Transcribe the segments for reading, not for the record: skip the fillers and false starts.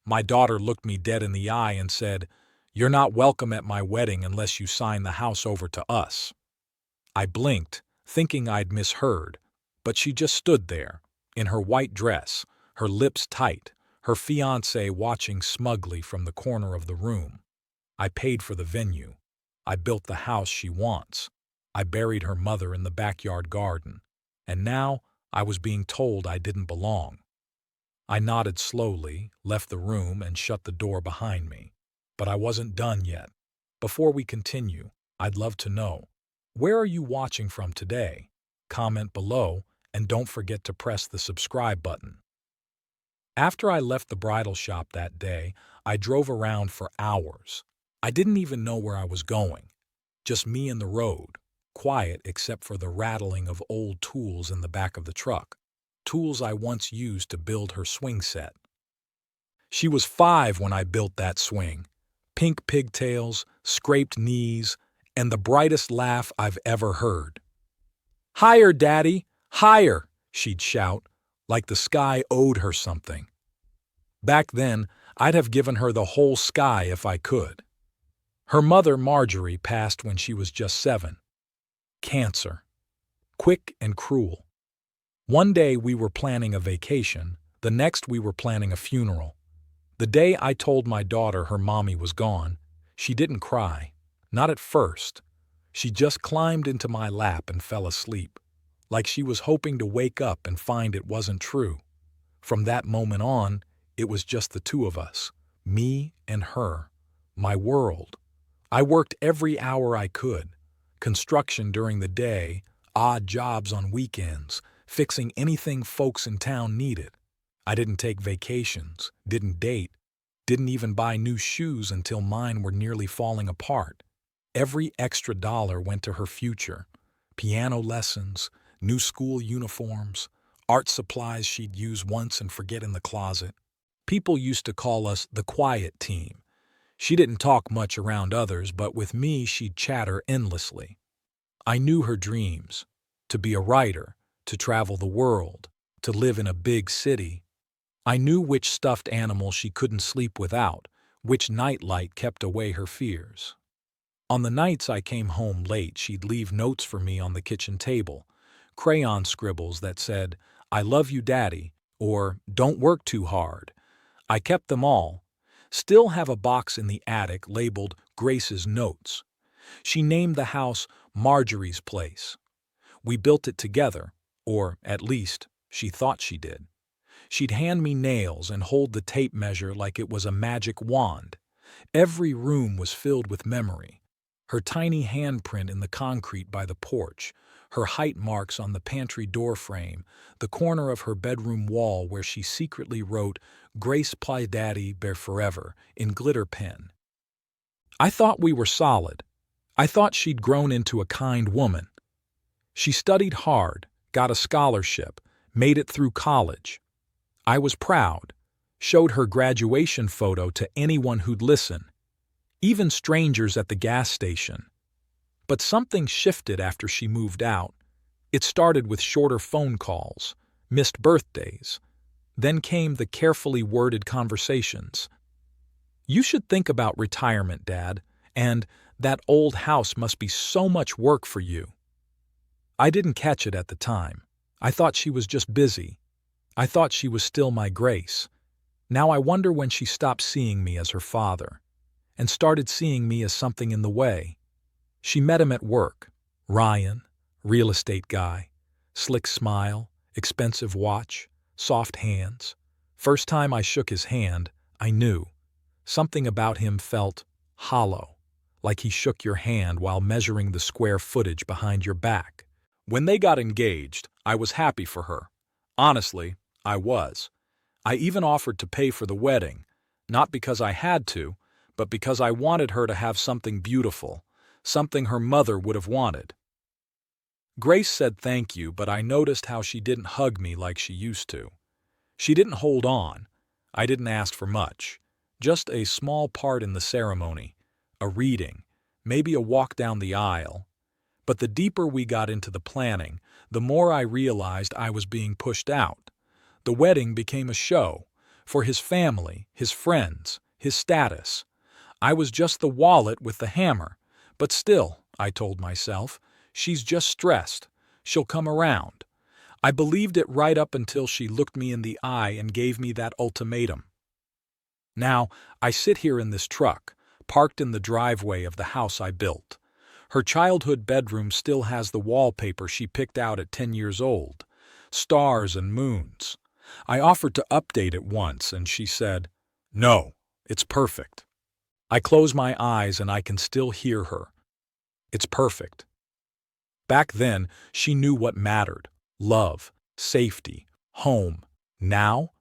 My daughter looked me dead in the eye and said, "You're not welcome at my wedding unless you sign the house over to us." I blinked, thinking I'd misheard, but she just stood there, in her white dress, her lips tight, her fiancé watching smugly from the corner of the room. I paid for the venue. I built the house she wants. I buried her mother in the backyard garden. And now I was being told I didn't belong. I nodded slowly, left the room, and shut the door behind me. But I wasn't done yet. Before we continue, I'd love to know, where are you watching from today? Comment below, and don't forget to press the subscribe button. After I left the bridal shop that day, I drove around for hours. I didn't even know where I was going. Just me and the road, quiet except for the rattling of old tools in the back of the truck, tools I once used to build her swing set. She was 5 when I built that swing. Pink pigtails, scraped knees, and the brightest laugh I've ever heard. "Higher, Daddy! Higher!" she'd shout, like the sky owed her something. Back then, I'd have given her the whole sky if I could. Her mother, Marjorie, passed when she was just 7. Cancer. Quick and cruel. One day we were planning a vacation, the next we were planning a funeral. The day I told my daughter her mommy was gone, she didn't cry. Not at first. She just climbed into my lap and fell asleep, like she was hoping to wake up and find it wasn't true. From that moment on, it was just the two of us, me and her, my world. I worked every hour I could, construction during the day, odd jobs on weekends, fixing anything folks in town needed. I didn't take vacations, didn't date, didn't even buy new shoes until mine were nearly falling apart. Every extra dollar went to her future. Piano lessons, new school uniforms, art supplies she'd use once and forget in the closet. People used to call us the quiet team. She didn't talk much around others, but with me she'd chatter endlessly. I knew her dreams, to be a writer, to travel the world, to live in a big city. I knew which stuffed animal she couldn't sleep without, which nightlight kept away her fears. On the nights I came home late, she'd leave notes for me on the kitchen table, crayon scribbles that said, "I love you, Daddy," or "Don't work too hard." I kept them all. Still have a box in the attic labeled Grace's Notes. She named the house Marjorie's Place. We built it together, or at least, she thought she did. She'd hand me nails and hold the tape measure like it was a magic wand. Every room was filled with memory. Her tiny handprint in the concrete by the porch, her height marks on the pantry door frame, the corner of her bedroom wall where she secretly wrote "Grace Ply Daddy Bear Forever" in glitter pen. I thought we were solid. I thought she'd grown into a kind woman. She studied hard, got a scholarship, made it through college. I was proud, showed her graduation photo to anyone who'd listen, even strangers at the gas station. But something shifted after she moved out. It started with shorter phone calls, missed birthdays. Then came the carefully worded conversations. "You should think about retirement, Dad," and "That old house must be so much work for you." I didn't catch it at the time. I thought she was just busy. I thought she was still my Grace. Now I wonder when she stopped seeing me as her father and started seeing me as something in the way. She met him at work. Ryan, real estate guy, slick smile, expensive watch, soft hands. First time I shook his hand, I knew. Something about him felt hollow, like he shook your hand while measuring the square footage behind your back. When they got engaged, I was happy for her. Honestly, I was. I even offered to pay for the wedding, not because I had to, but because I wanted her to have something beautiful, something her mother would have wanted. Grace said thank you, but I noticed how she didn't hug me like she used to. She didn't hold on. I didn't ask for much. Just a small part in the ceremony, a reading, maybe a walk down the aisle. But the deeper we got into the planning, the more I realized I was being pushed out. The wedding became a show. For his family, his friends, his status. I was just the wallet with the hammer. But still, I told myself, she's just stressed. She'll come around. I believed it right up until she looked me in the eye and gave me that ultimatum. Now, I sit here in this truck, parked in the driveway of the house I built. Her childhood bedroom still has the wallpaper she picked out at 10 years old. Stars and moons. I offered to update it once, and she said, "No, it's perfect." I close my eyes and I can still hear her. It's perfect. Back then, she knew what mattered. Love, safety, home. Now?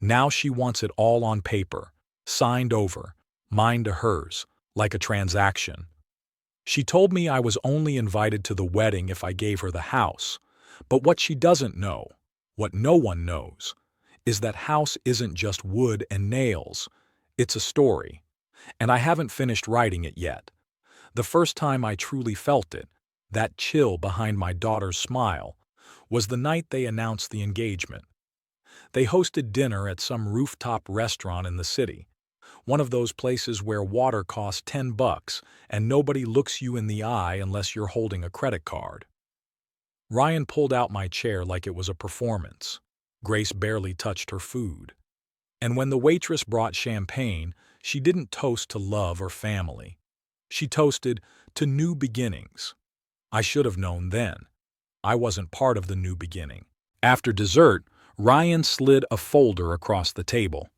Now she wants it all on paper, signed over, mine to hers, like a transaction. She told me I was only invited to the wedding if I gave her the house. But what she doesn't know, what no one knows, is that house isn't just wood and nails. It's a story. And I haven't finished writing it yet. The first time I truly felt it, that chill behind my daughter's smile, was the night they announced the engagement. They hosted dinner at some rooftop restaurant in the city, one of those places where water costs $10 and nobody looks you in the eye unless you're holding a credit card. Ryan pulled out my chair like it was a performance. Grace barely touched her food. And when the waitress brought champagne, she didn't toast to love or family. She toasted to new beginnings. I should have known then. I wasn't part of the new beginning. After dessert, Ryan slid a folder across the table.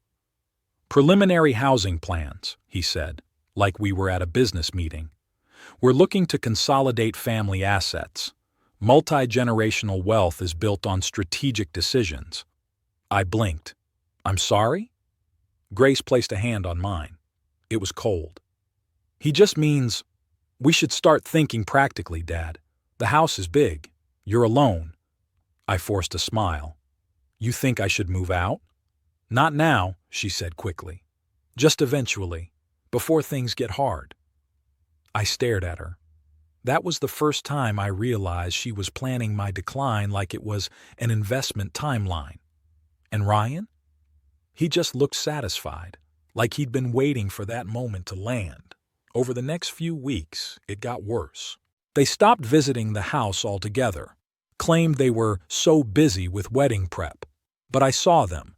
"Preliminary housing plans," he said, like we were at a business meeting. "We're looking to consolidate family assets. Multi-generational wealth is built on strategic decisions." I blinked. "I'm sorry?" Grace placed a hand on mine. It was cold. "He just means we should start thinking practically, Dad. The house is big. You're alone." I forced a smile. "You think I should move out?" "Not now," she said quickly. "Just eventually, before things get hard." I stared at her. That was the first time I realized she was planning my decline like it was an investment timeline. And Ryan? He just looked satisfied, like he'd been waiting for that moment to land. Over the next few weeks, it got worse. They stopped visiting the house altogether, claimed they were so busy with wedding prep. But I saw them,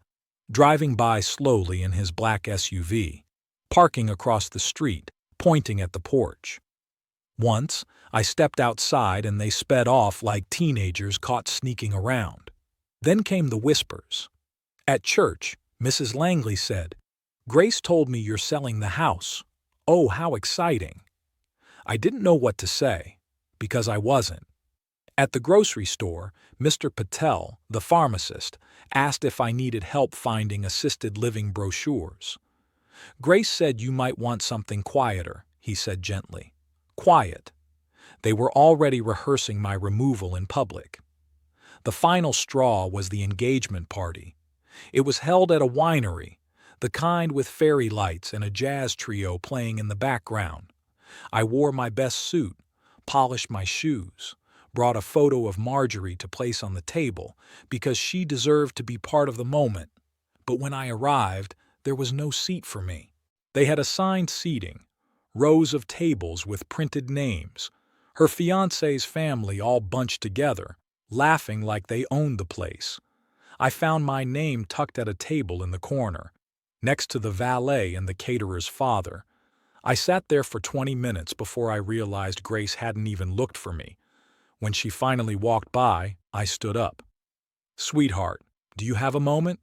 driving by slowly in his black SUV, parking across the street, pointing at the porch. Once, I stepped outside and they sped off like teenagers caught sneaking around. Then came the whispers. At church, Mrs. Langley said, "Grace told me you're selling the house. Oh, how exciting." I didn't know what to say, because I wasn't. At the grocery store, Mr. Patel, the pharmacist, asked if I needed help finding assisted living brochures. "Grace said you might want something quieter," he said gently. Quiet. They were already rehearsing my removal in public. The final straw was the engagement party. It was held at a winery, the kind with fairy lights and a jazz trio playing in the background. I wore my best suit, polished my shoes, brought a photo of Marjorie to place on the table because she deserved to be part of the moment. But when I arrived, there was no seat for me. They had assigned seating, rows of tables with printed names, her fiancé's family all bunched together, laughing like they owned the place. I found my name tucked at a table in the corner, next to the valet and the caterer's father. I sat there for 20 minutes before I realized Grace hadn't even looked for me. When she finally walked by, I stood up. "Sweetheart, do you have a moment?"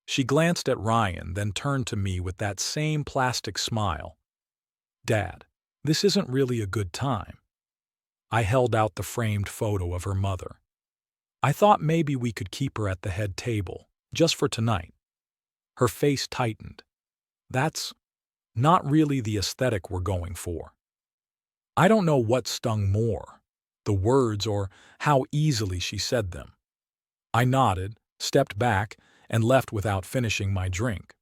She glanced at Ryan, then turned to me with that same plastic smile. "Dad, this isn't really a good time." I held out the framed photo of her mother. "I thought maybe we could keep her at the head table, just for tonight." Her face tightened. "That's not really the aesthetic we're going for." I don't know what stung more, the words or how easily she said them. I nodded, stepped back, and left without finishing my drink.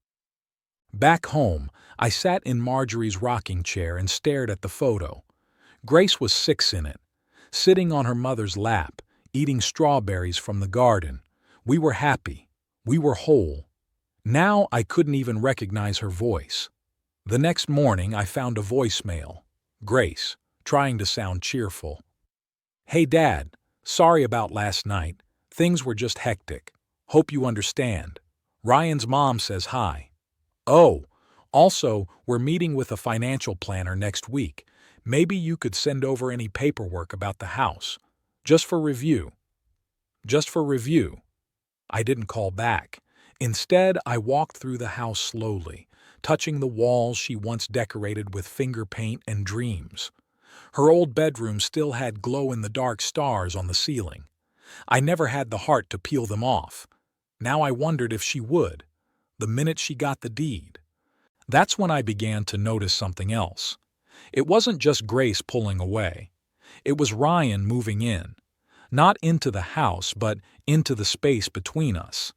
Back home, I sat in Marjorie's rocking chair and stared at the photo. Grace was 6 in it, sitting on her mother's lap, eating strawberries from the garden. We were happy. We were whole. Now I couldn't even recognize her voice. The next morning I found a voicemail. Grace, trying to sound cheerful. "Hey Dad, sorry about last night. Things were just hectic. Hope you understand. Ryan's mom says hi. Oh, also, we're meeting with a financial planner next week. Maybe you could send over any paperwork about the house. Just for review. Just for review." I didn't call back. Instead, I walked through the house slowly, touching the walls she once decorated with finger paint and dreams. Her old bedroom still had glow-in-the-dark stars on the ceiling. I never had the heart to peel them off. Now I wondered if she would, the minute she got the deed. That's when I began to notice something else. It wasn't just Grace pulling away. It was Ryan moving in. Not into the house, but into the space between us.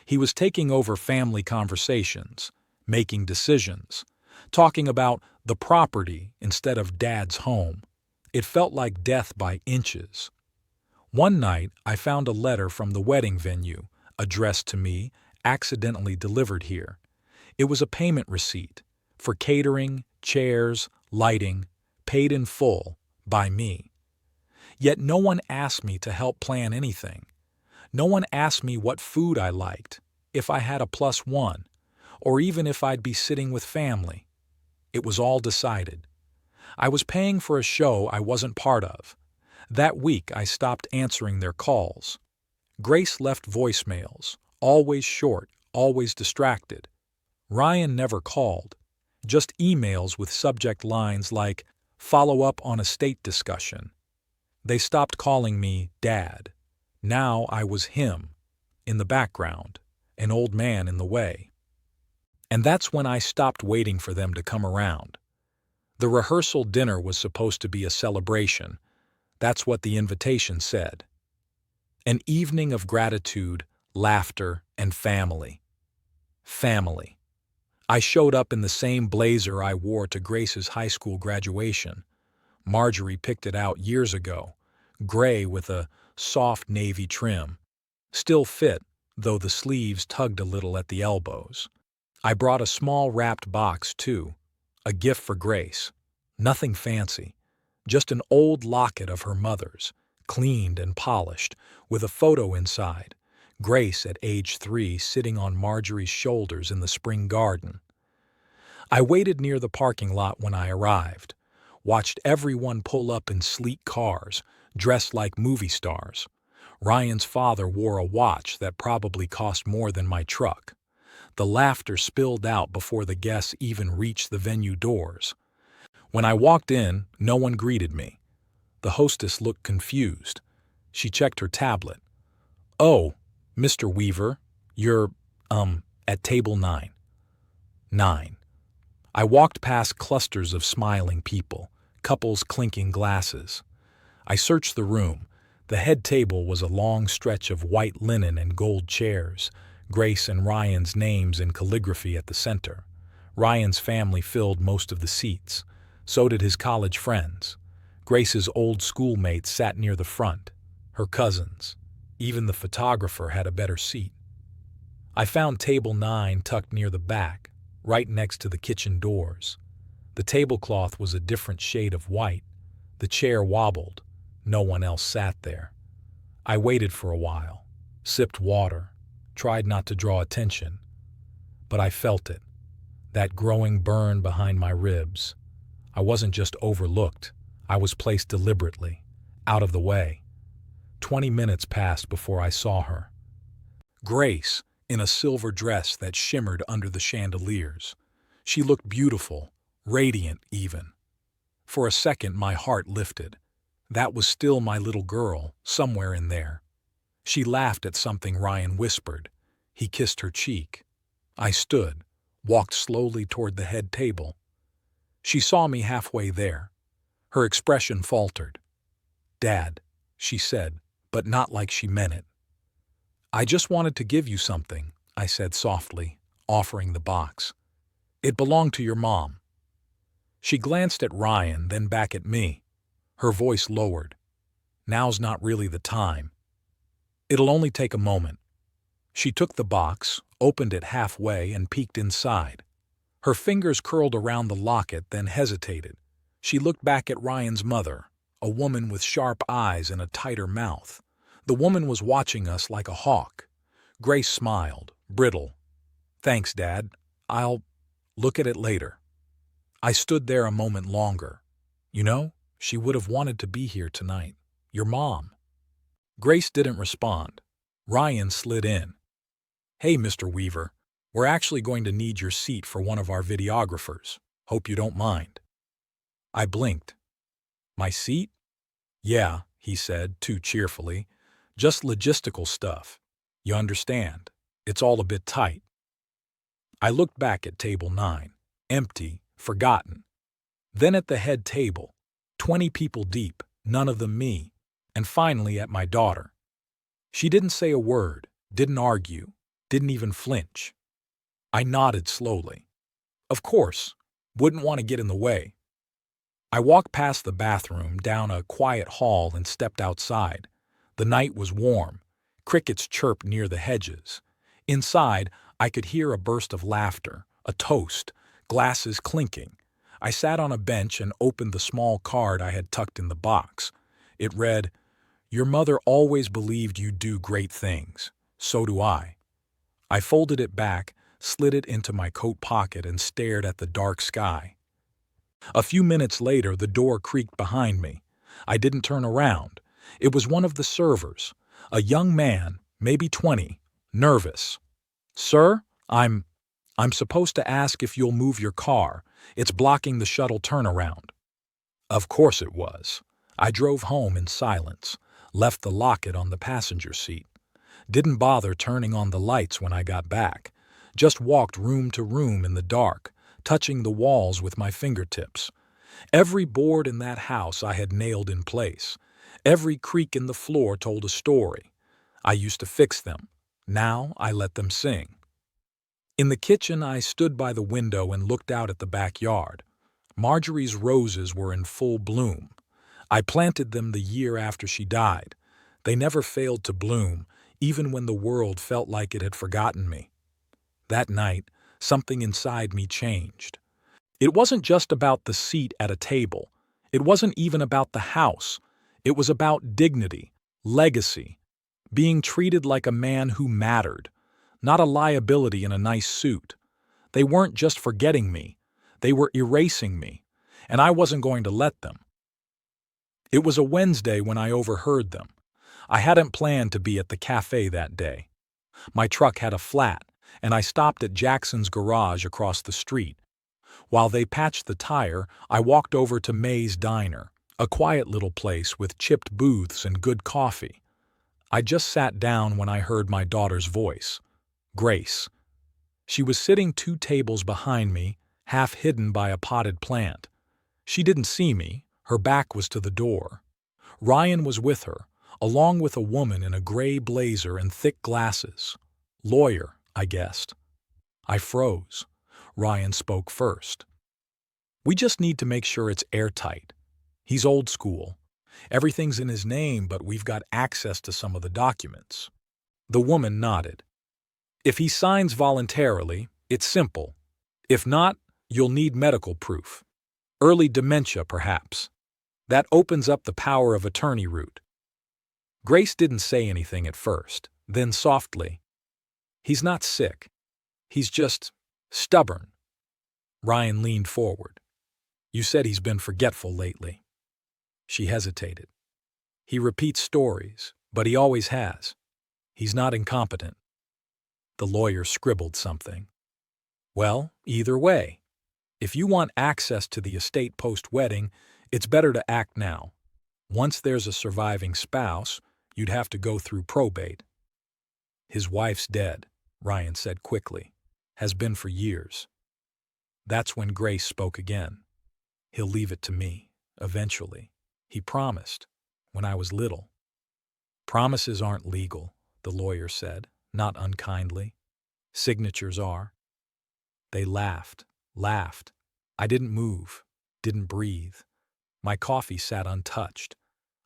He was taking over family conversations, making decisions, talking about the property instead of Dad's home. It felt like death by inches. One night, I found a letter from the wedding venue, addressed to me, accidentally delivered here. It was a payment receipt for catering, chairs, lighting, paid in full by me. Yet no one asked me to help plan anything. No one asked me what food I liked, if I had a +1, or even if I'd be sitting with family. It was all decided. I was paying for a show I wasn't part of. That week I stopped answering their calls. Grace left voicemails, always short, always distracted. Ryan never called, just emails with subject lines like, "Follow up on estate discussion." They stopped calling me Dad. Now I was him, in the background, an old man in the way. And that's when I stopped waiting for them to come around. The rehearsal dinner was supposed to be a celebration. That's what the invitation said. An evening of gratitude, laughter, and family. Family. I showed up in the same blazer I wore to Grace's high school graduation. Marjorie picked it out years ago, gray with a soft navy trim. Still fit, though the sleeves tugged a little at the elbows. I brought a small wrapped box, too, a gift for Grace. Nothing fancy, just an old locket of her mother's, cleaned and polished, with a photo inside. Grace at age 3 sitting on Marjorie's shoulders in the spring garden. I waited near the parking lot when I arrived, watched everyone pull up in sleek cars, dressed like movie stars. Ryan's father wore a watch that probably cost more than my truck. The laughter spilled out before the guests even reached the venue doors. When I walked in, no one greeted me. The hostess looked confused. She checked her tablet. "Oh, Mr. Weaver, you're, at table 9. 9. I walked past clusters of smiling people, couples clinking glasses. I searched the room. The head table was a long stretch of white linen and gold chairs, Grace and Ryan's names in calligraphy at the center. Ryan's family filled most of the seats. So did his college friends. Grace's old schoolmates sat near the front. Her cousins. Even the photographer had a better seat. I found table 9 tucked near the back, right next to the kitchen doors. The tablecloth was a different shade of white. The chair wobbled. No one else sat there. I waited for a while, sipped water, tried not to draw attention. But I felt it, that growing burn behind my ribs. I wasn't just overlooked. I was placed deliberately, out of the way. 20 minutes passed before I saw her. Grace, in a silver dress that shimmered under the chandeliers. She looked beautiful, radiant even. For a second my heart lifted. That was still my little girl, somewhere in there. She laughed at something Ryan whispered. He kissed her cheek. I stood, walked slowly toward the head table. She saw me halfway there. Her expression faltered. "Dad," she said, but not like she meant it. "I just wanted to give you something," I said softly, offering the box. "It belonged to your mom." She glanced at Ryan, then back at me. Her voice lowered. "Now's not really the time. It'll only take a moment." She took the box, opened it halfway, and peeked inside. Her fingers curled around the locket, then hesitated. She looked back at Ryan's mother, a woman with sharp eyes and a tighter mouth. The woman was watching us like a hawk. Grace smiled, brittle. "Thanks, Dad. I'll look at it later." I stood there a moment longer. "You know, she would have wanted to be here tonight. Your mom." Grace didn't respond. Ryan slid in. "Hey, Mr. Weaver, we're actually going to need your seat for one of our videographers. Hope you don't mind." I blinked. "My seat?" "Yeah," he said, too cheerfully. "Just logistical stuff. You understand. It's all a bit tight." I looked back at table 9, empty, forgotten. Then at the head table, 20 people deep, none of them me, and finally at my daughter. She didn't say a word, didn't argue, didn't even flinch. I nodded slowly. Of course, wouldn't want to get in the way. I walked past the bathroom, down a quiet hall, and stepped outside. The night was warm. Crickets chirped near the hedges. Inside, I could hear a burst of laughter, a toast, glasses clinking. I sat on a bench and opened the small card I had tucked in the box. It read, "Your mother always believed you'd do great things. So do I." I folded it back, slid it into my coat pocket, and stared at the dark sky. A few minutes later, the door creaked behind me. I didn't turn around. It was one of the servers, a young man, maybe 20, nervous. "Sir, I'm supposed to ask if you'll move your car. It's blocking the shuttle turnaround." Of course it was. I drove home in silence, left the locket on the passenger seat. Didn't bother turning on the lights when I got back. Just walked room to room in the dark, touching the walls with my fingertips. Every board in that house I had nailed in place. Every creak in the floor told a story. I used to fix them. Now I let them sing. In the kitchen, I stood by the window and looked out at the backyard. Marjorie's roses were in full bloom. I planted them the year after she died. They never failed to bloom, even when the world felt like it had forgotten me. That night, something inside me changed. It wasn't just about the seat at a table. It wasn't even about the house. It was about dignity, legacy, being treated like a man who mattered, not a liability in a nice suit. They weren't just forgetting me. They were erasing me, and I wasn't going to let them. It was a Wednesday when I overheard them. I hadn't planned to be at the cafe that day. My truck had a flat, and I stopped at Jackson's garage across the street. While they patched the tire, I walked over to May's Diner, a quiet little place with chipped booths and good coffee. I just sat down when I heard my daughter's voice, Grace. She was sitting 2 tables behind me, half hidden by a potted plant. She didn't see me. Her back was to the door. Ryan was with her, along with a woman in a gray blazer and thick glasses. Lawyer, I guessed. I froze. Ryan spoke first. "We just need to make sure it's airtight. He's old school. Everything's in his name, but we've got access to some of the documents." The woman nodded. "If he signs voluntarily, it's simple. If not, you'll need medical proof. Early dementia, perhaps. That opens up the power of attorney route." Grace didn't say anything at first, then softly, "He's not sick. He's just stubborn." Ryan leaned forward. "You said he's been forgetful lately." She hesitated. "He repeats stories, but he always has. He's not incompetent." The lawyer scribbled something. "Well, either way. If you want access to the estate post-wedding, it's better to act now. Once there's a surviving spouse, you'd have to go through probate." "His wife's dead," Ryan said quickly. "Has been for years." That's when Grace spoke again. "He'll leave it to me, eventually. He promised, when I was little." "Promises aren't legal," the lawyer said, not unkindly. "Signatures are." They laughed. I didn't move, didn't breathe. My coffee sat untouched.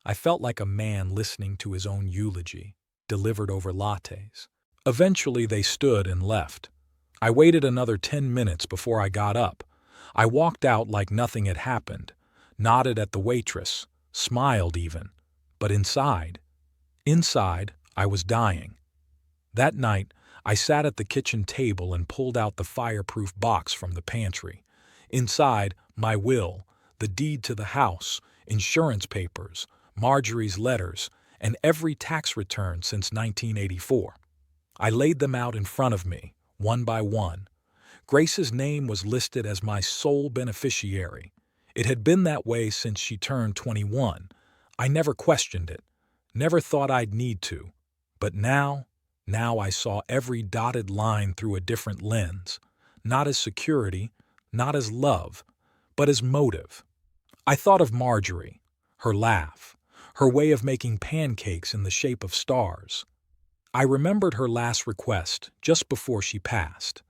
I felt like a man listening to his own eulogy, delivered over lattes. Eventually they stood and left. I waited another 10 minutes before I got up. I walked out like nothing had happened, nodded at the waitress, smiled even. But inside, I was dying. That night, I sat at the kitchen table and pulled out the fireproof box from the pantry. Inside, my will, the deed to the house, insurance papers, Marjorie's letters, and every tax return since 1984. I laid them out in front of me, one by one. Grace's name was listed as my sole beneficiary. It had been that way since she turned 21. I never questioned it, never thought I'd need to. But now I saw every dotted line through a different lens, not as security, not as love, but as motive. I thought of Marjorie, her laugh, her way of making pancakes in the shape of stars. I remembered her last request just before she passed.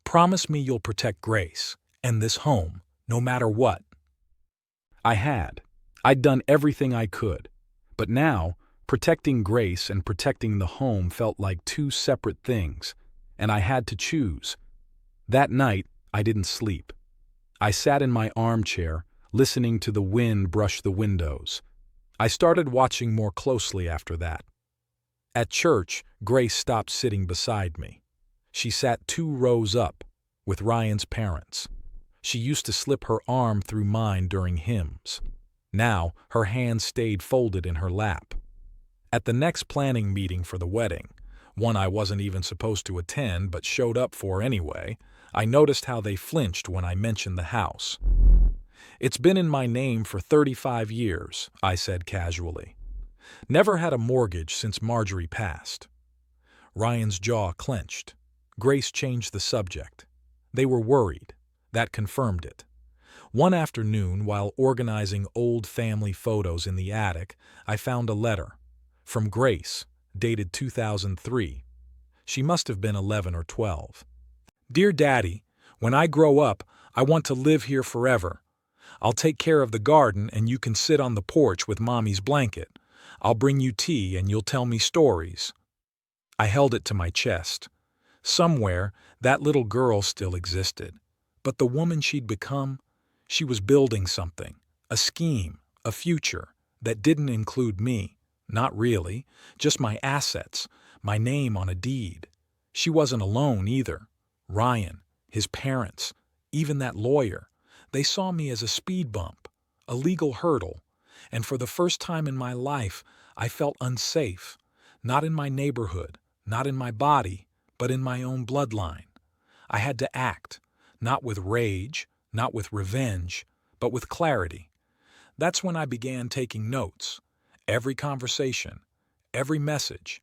Promise me you'll protect Grace and this home, no matter what. I had. I'd done everything I could. But now, protecting Grace and protecting the home felt like two separate things, and I had to choose. That night, I didn't sleep. I sat in my armchair, listening to the wind brush the windows. I started watching more closely after that. At church, Grace stopped sitting beside me. She sat 2 rows up, with Ryan's parents. She used to slip her arm through mine during hymns. Now, her hands stayed folded in her lap. At the next planning meeting for the wedding, one I wasn't even supposed to attend but showed up for anyway, I noticed how they flinched when I mentioned the house. It's been in my name for 35 years, I said casually. Never had a mortgage since Marjorie passed. Ryan's jaw clenched. Grace changed the subject. They were worried. That confirmed it. One afternoon, while organizing old family photos in the attic, I found a letter. From Grace, dated 2003. She must have been 11 or 12. Dear Daddy, when I grow up, I want to live here forever. I'll take care of the garden and you can sit on the porch with Mommy's blanket. I'll bring you tea and you'll tell me stories. I held it to my chest. Somewhere, that little girl still existed. But the woman she'd become, she was building something, a scheme, a future, that didn't include me. Not really, just my assets, my name on a deed. She wasn't alone either. Ryan, his parents, even that lawyer, they saw me as a speed bump, a legal hurdle, and for the first time in my life, I felt unsafe, not in my neighborhood, not in my body, but in my own bloodline. I had to act, not with rage, not with revenge, but with clarity. That's when I began taking notes. Every conversation, every message.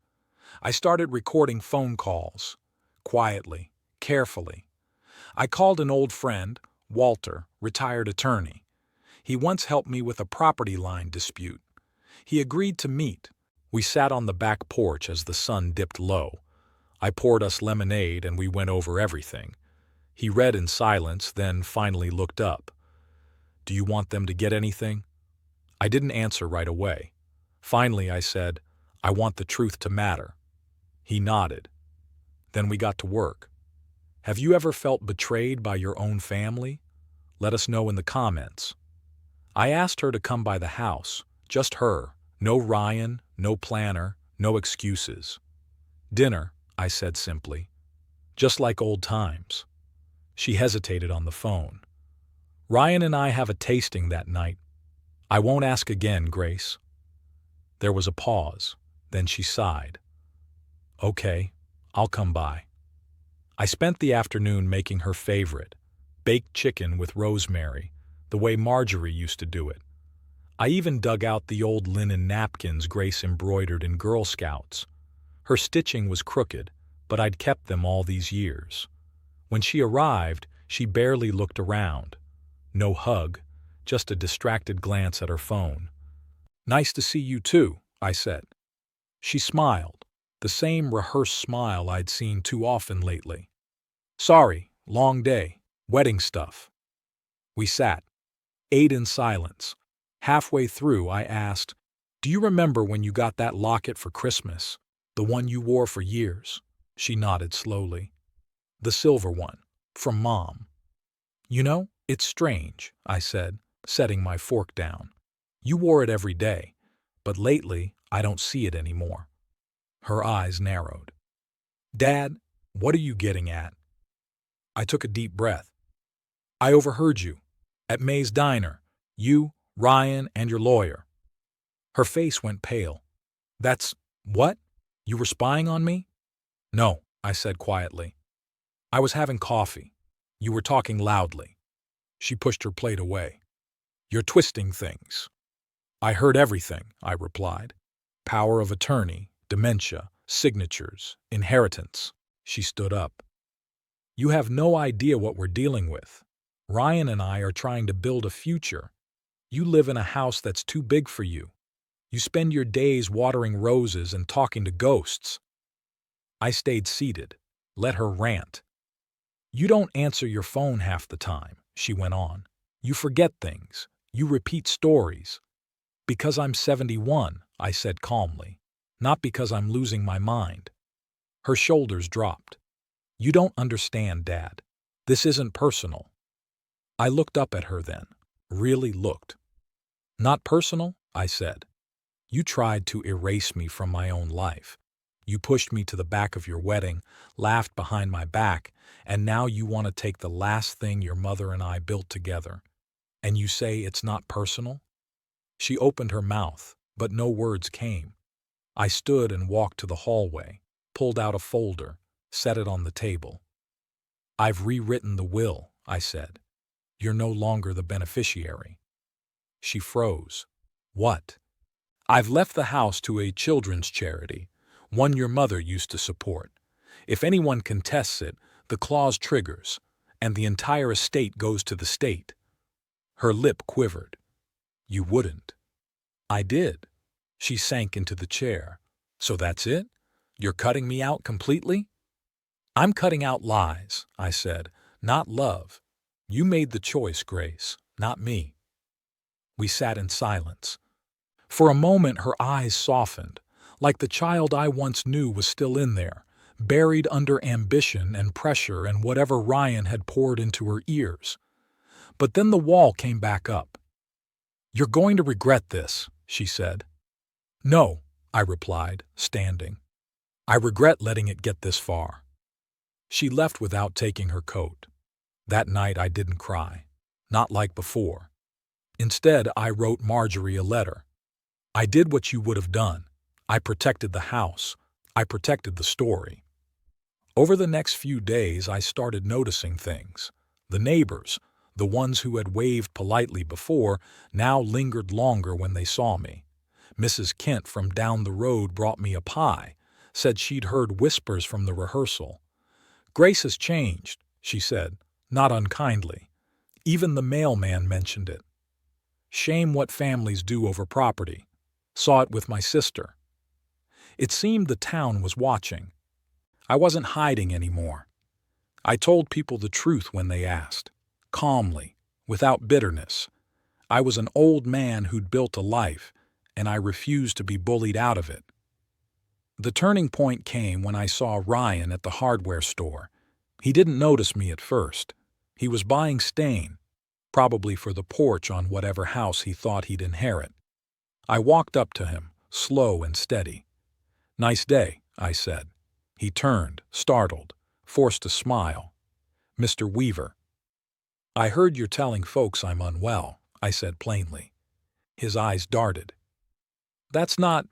I started recording phone calls, quietly, carefully. I called an old friend, Walter, retired attorney. He once helped me with a property line dispute. He agreed to meet. We sat on the back porch as the sun dipped low. I poured us lemonade and we went over everything. He read in silence, then finally looked up. Do you want them to get anything? I didn't answer right away. Finally, I said, I want the truth to matter. He nodded. Then we got to work. Have you ever felt betrayed by your own family? Let us know in the comments. I asked her to come by the house, just her, no Ryan, no planner, no excuses. Dinner, I said simply. Just like old times. She hesitated on the phone. Ryan and I have a tasting that night. I won't ask again, Grace. There was a pause. Then she sighed. Okay, I'll come by. I spent the afternoon making her favorite, baked chicken with rosemary, the way Marjorie used to do it. I even dug out the old linen napkins Grace embroidered in Girl Scouts. Her stitching was crooked, but I'd kept them all these years. When she arrived, she barely looked around. No hug, just a distracted glance at her phone. Nice to see you too, I said. She smiled, the same rehearsed smile I'd seen too often lately. Sorry, long day, wedding stuff. We sat, ate in silence. Halfway through, I asked, do you remember when you got that locket for Christmas, the one you wore for years? She nodded slowly. The silver one. From Mom. You know, it's strange, I said, setting my fork down. You wore it every day, but lately I don't see it anymore. Her eyes narrowed. Dad, what are you getting at? I took a deep breath. I overheard you. At May's diner. You, Ryan, and your lawyer. Her face went pale. That's what? You were spying on me? No, I said quietly. I was having coffee. You were talking loudly. She pushed her plate away. You're twisting things. I heard everything, I replied. Power of attorney, dementia, signatures, inheritance. She stood up. You have no idea what we're dealing with. Ryan and I are trying to build a future. You live in a house that's too big for you. You spend your days watering roses and talking to ghosts. I stayed seated, let her rant. You don't answer your phone half the time, she went on. You forget things. You repeat stories. Because I'm 71, I said calmly. Not because I'm losing my mind. Her shoulders dropped. You don't understand, Dad. This isn't personal. I looked up at her then. Really looked. Not personal, I said. You tried to erase me from my own life. You pushed me to the back of your wedding, laughed behind my back, and now you want to take the last thing your mother and I built together. And you say it's not personal? She opened her mouth, but no words came. I stood and walked to the hallway, pulled out a folder, set it on the table. I've rewritten the will, I said. You're no longer the beneficiary. She froze. What? I've left the house to a children's charity, one your mother used to support. If anyone contests it, the clause triggers, and the entire estate goes to the state. Her lip quivered. You wouldn't. I did. She sank into the chair. So that's it? You're cutting me out completely? I'm cutting out lies, I said, not love. You made the choice, Grace, not me. We sat in silence. For a moment her eyes softened, like the child I once knew was still in there, buried under ambition and pressure and whatever Ryan had poured into her ears. But then the wall came back up. You're going to regret this, she said. No, I replied, standing. I regret letting it get this far. She left without taking her coat. That night I didn't cry, not like before. Instead, I wrote Marjorie a letter. I did what you would have done. I protected the house. I protected the story. Over the next few days, I started noticing things. The neighbors, the ones who had waved politely before, now lingered longer when they saw me. Mrs. Kent from down the road brought me a pie, said she'd heard whispers from the rehearsal. Grace has changed, she said, not unkindly. Even the mailman mentioned it. Shame what families do over property. Saw it with my sister. It seemed the town was watching. I wasn't hiding anymore. I told people the truth when they asked, calmly, without bitterness. I was an old man who'd built a life, and I refused to be bullied out of it. The turning point came when I saw Ryan at the hardware store. He didn't notice me at first. He was buying stain, probably for the porch on whatever house he thought he'd inherit. I walked up to him, slow and steady. Nice day, I said. He turned, startled, forced a smile. Mr. Weaver. I heard you're telling folks I'm unwell, I said plainly. His eyes darted. That's not,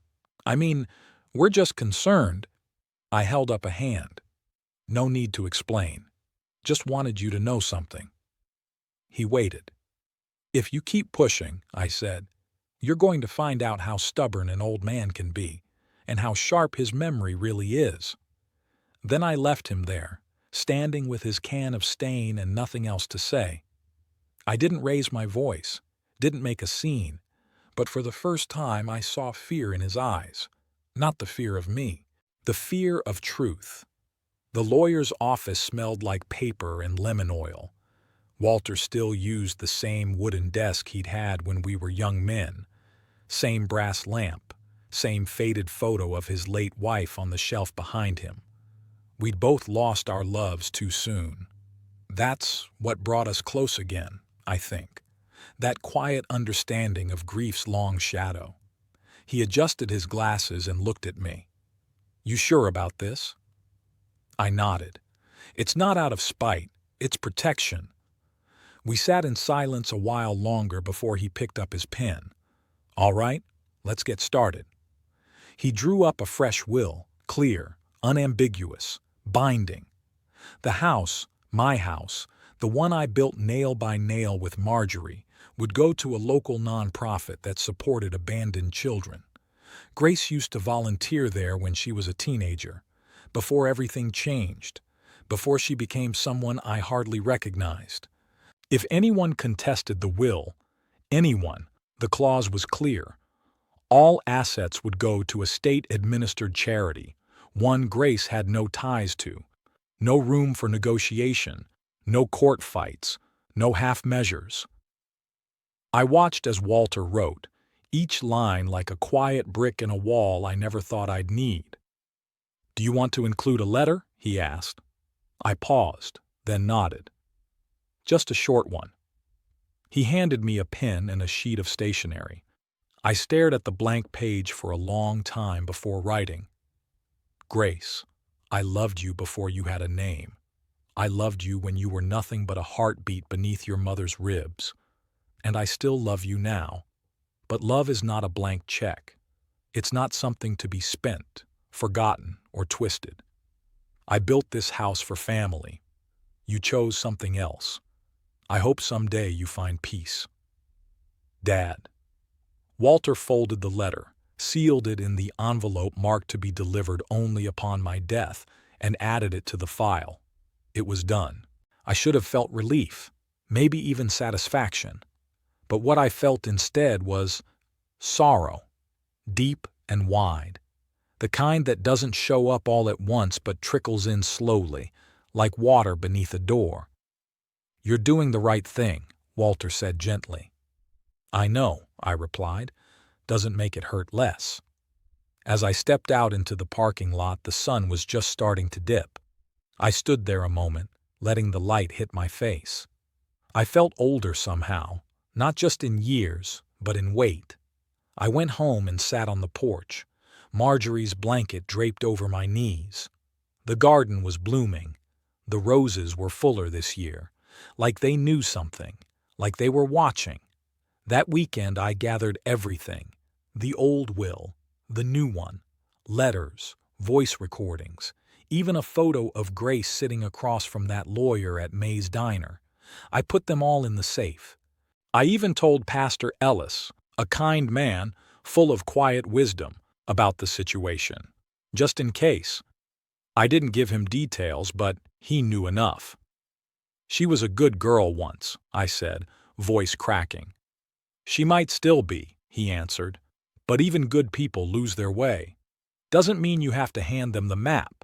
we're just concerned. I held up a hand. No need to explain. Just wanted you to know something. He waited. If you keep pushing, I said, you're going to find out how stubborn an old man can be, and how sharp his memory really is. Then I left him there, standing with his can of stain and nothing else to say. I didn't raise my voice, didn't make a scene, but for the first time I saw fear in his eyes. Not the fear of me, the fear of truth. The lawyer's office smelled like paper and lemon oil. Walter still used the same wooden desk he'd had when we were young men. Same brass lamp, same faded photo of his late wife on the shelf behind him. We'd both lost our loves too soon. That's what brought us close again, I think. That quiet understanding of grief's long shadow. He adjusted his glasses and looked at me. You sure about this? I nodded. It's not out of spite, it's protection. We sat in silence a while longer before he picked up his pen. All right, let's get started. He drew up a fresh will, clear, unambiguous, binding. The house, my house, the one I built nail by nail with Marjorie, would go to a local nonprofit that supported abandoned children. Grace used to volunteer there when she was a teenager, before everything changed, before she became someone I hardly recognized. If anyone contested the will, anyone, the clause was clear. All assets would go to a state-administered charity, one Grace had no ties to. No room for negotiation, no court fights, no half measures. I watched as Walter wrote, each line like a quiet brick in a wall I never thought I'd need. Do you want to include a letter? He asked. I paused, then nodded. Just a short one. He handed me a pen and a sheet of stationery. I stared at the blank page for a long time before writing. Grace, I loved you before you had a name. I loved you when you were nothing but a heartbeat beneath your mother's ribs. And I still love you now. But love is not a blank check. It's not something to be spent, forgotten, or twisted. I built this house for family. You chose something else. I hope someday you find peace. Dad. Walter folded the letter, sealed it in the envelope marked to be delivered only upon my death, and added it to the file. It was done. I should have felt relief, maybe even satisfaction. But what I felt instead was sorrow, deep and wide, the kind that doesn't show up all at once but trickles in slowly, like water beneath a door. You're doing the right thing, Walter said gently. I know, I replied. Doesn't make it hurt less. As I stepped out into the parking lot, the sun was just starting to dip. I stood there a moment, letting the light hit my face. I felt older somehow, not just in years, but in weight. I went home and sat on the porch, Marjorie's blanket draped over my knees. The garden was blooming. The roses were fuller this year, like they knew something, like they were watching. That weekend I gathered everything, the old will, the new one, letters, voice recordings, even a photo of Grace sitting across from that lawyer at May's Diner. I put them all in the safe. I even told Pastor Ellis, a kind man, full of quiet wisdom, about the situation, just in case. I didn't give him details, but he knew enough. She was a good girl once, I said, voice cracking. She might still be, he answered, but even good people lose their way. Doesn't mean you have to hand them the map.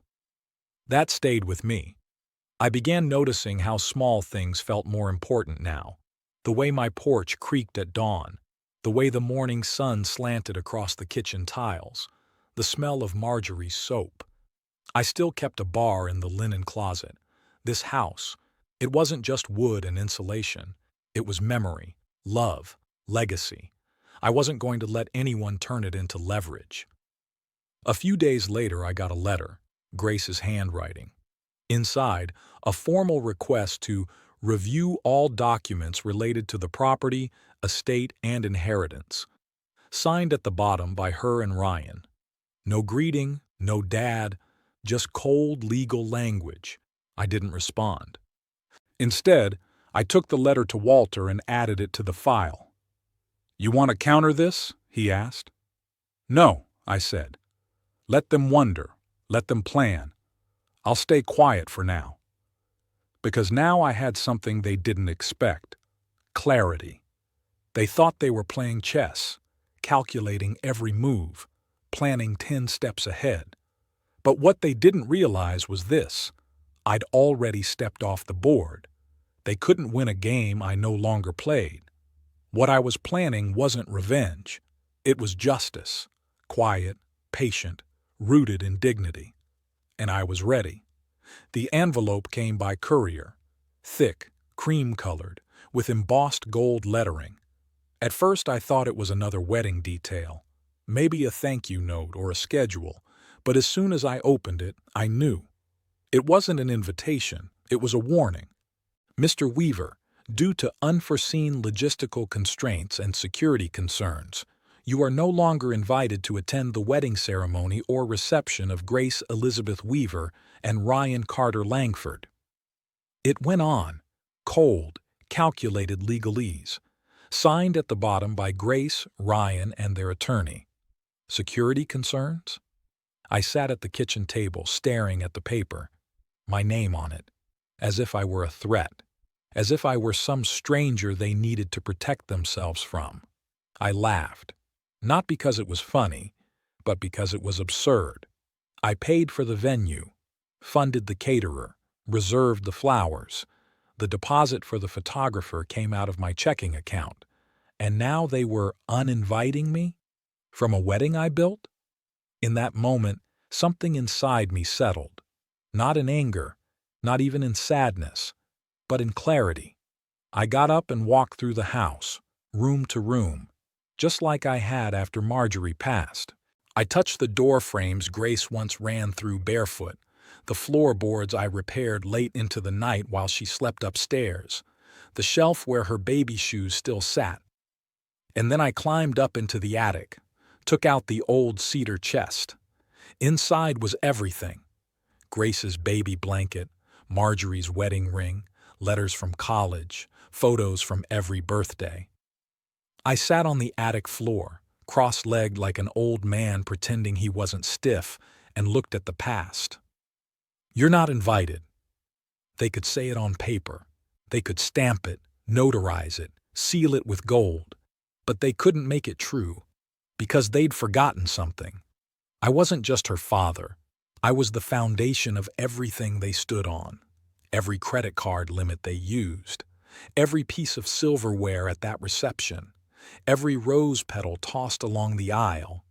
That stayed with me. I began noticing how small things felt more important now. The way my porch creaked at dawn, the way the morning sun slanted across the kitchen tiles, the smell of Marjorie's soap. I still kept a bar in the linen closet. This house, it wasn't just wood and insulation. It was memory, love, legacy. I wasn't going to let anyone turn it into leverage. A few days later, I got a letter, Grace's handwriting. Inside, a formal request to review all documents related to the property, estate, and inheritance. Signed at the bottom by her and Ryan. No greeting, no dad, just cold legal language. I didn't respond. Instead, I took the letter to Walter and added it to the file. You want to counter this? He asked. No, I said. Let them wonder. Let them plan. I'll stay quiet for now. Because now I had something they didn't expect. Clarity. They thought they were playing chess, calculating every move, planning 10 steps ahead. But what they didn't realize was this. I'd already stepped off the board. They couldn't win a game I no longer played. What I was planning wasn't revenge. It was justice, quiet, patient, rooted in dignity. And I was ready. The envelope came by courier, thick, cream-colored, with embossed gold lettering. At first I thought it was another wedding detail, maybe a thank you note or a schedule, but as soon as I opened it, I knew. It wasn't an invitation, it was a warning. Mr. Weaver, due to unforeseen logistical constraints and security concerns, you are no longer invited to attend the wedding ceremony or reception of Grace Elizabeth Weaver and Ryan Carter Langford. It went on, cold, calculated legalese, signed at the bottom by Grace, Ryan, and their attorney. Security concerns? I sat at the kitchen table staring at the paper, my name on it, as if I were a threat, as if I were some stranger they needed to protect themselves from. I laughed, not because it was funny, but because it was absurd. I paid for the venue, funded the caterer, reserved the flowers. The deposit for the photographer came out of my checking account, and now they were uninviting me? From a wedding I built? In that moment, something inside me settled. Not in anger, not even in sadness, but in clarity. I got up and walked through the house, room to room, just like I had after Marjorie passed. I touched the door frames Grace once ran through barefoot, the floorboards I repaired late into the night while she slept upstairs, the shelf where her baby shoes still sat. And then I climbed up into the attic, took out the old cedar chest. Inside was everything. Grace's baby blanket, Marjorie's wedding ring, letters from college, photos from every birthday. I sat on the attic floor, cross-legged like an old man pretending he wasn't stiff, and looked at the past. You're not invited. They could say it on paper. They could stamp it, notarize it, seal it with gold. But they couldn't make it true, because they'd forgotten something. I wasn't just her father. I was the foundation of everything they stood on, every credit card limit they used, every piece of silverware at that reception, every rose petal tossed along the aisle.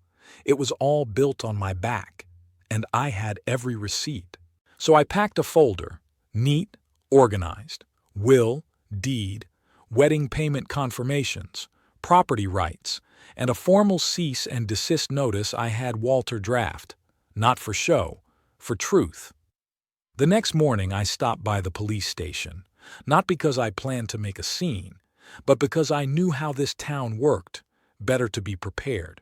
It was all built on my back, and I had every receipt. So I packed a folder, neat, organized, will, deed, wedding payment confirmations, property rights, and a formal cease and desist notice I had Walter draft, not for show, for truth. The next morning I stopped by the police station, not because I planned to make a scene, but because I knew how this town worked, better to be prepared.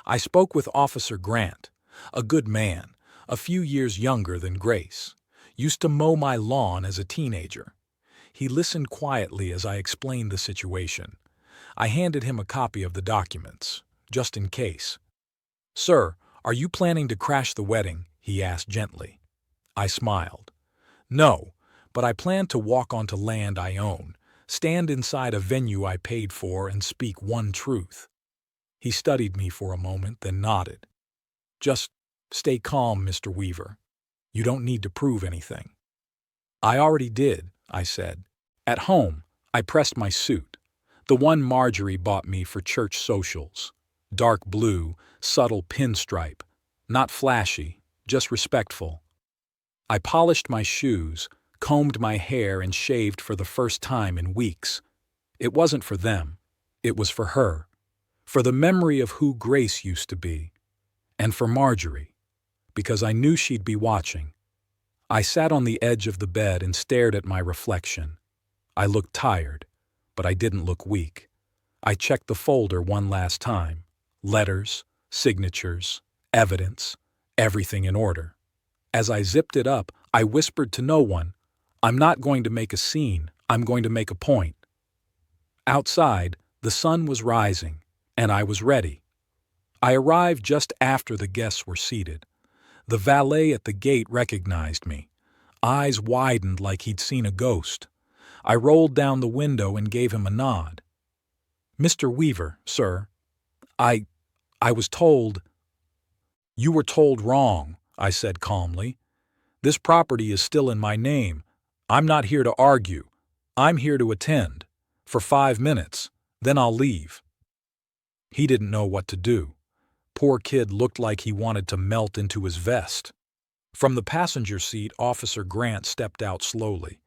I spoke with Officer Grant, a good man, a few years younger than Grace, used to mow my lawn as a teenager. He listened quietly as I explained the situation. I handed him a copy of the documents, just in case. "Sir, are you planning to crash the wedding?" he asked gently. I smiled. "No, but I plan to walk onto land I own, stand inside a venue I paid for, and speak one truth." He studied me for a moment, then nodded. "Just stay calm, Mr. Weaver. You don't need to prove anything." "I already did," I said. At home, I pressed my suit, the one Marjorie bought me for church socials. Dark blue, subtle pinstripe, not flashy, just respectful. I polished my shoes, combed my hair, and shaved for the first time in weeks. It wasn't for them. It was for her. For the memory of who Grace used to be. And for Marjorie, because I knew she'd be watching. I sat on the edge of the bed and stared at my reflection. I looked tired, but I didn't look weak. I checked the folder one last time. Letters, signatures, evidence, everything in order. As I zipped it up, I whispered to no one, "I'm not going to make a scene, I'm going to make a point." Outside, the sun was rising, and I was ready. I arrived just after the guests were seated. The valet at the gate recognized me. Eyes widened like he'd seen a ghost. I rolled down the window and gave him a nod. "Mr. Weaver, sir, I was told—" "You were told wrong," I said calmly. "This property is still in my name. I'm not here to argue. I'm here to attend. For 5 minutes. Then I'll leave." He didn't know what to do. Poor kid looked like he wanted to melt into his vest. From the passenger seat, Officer Grant stepped out slowly.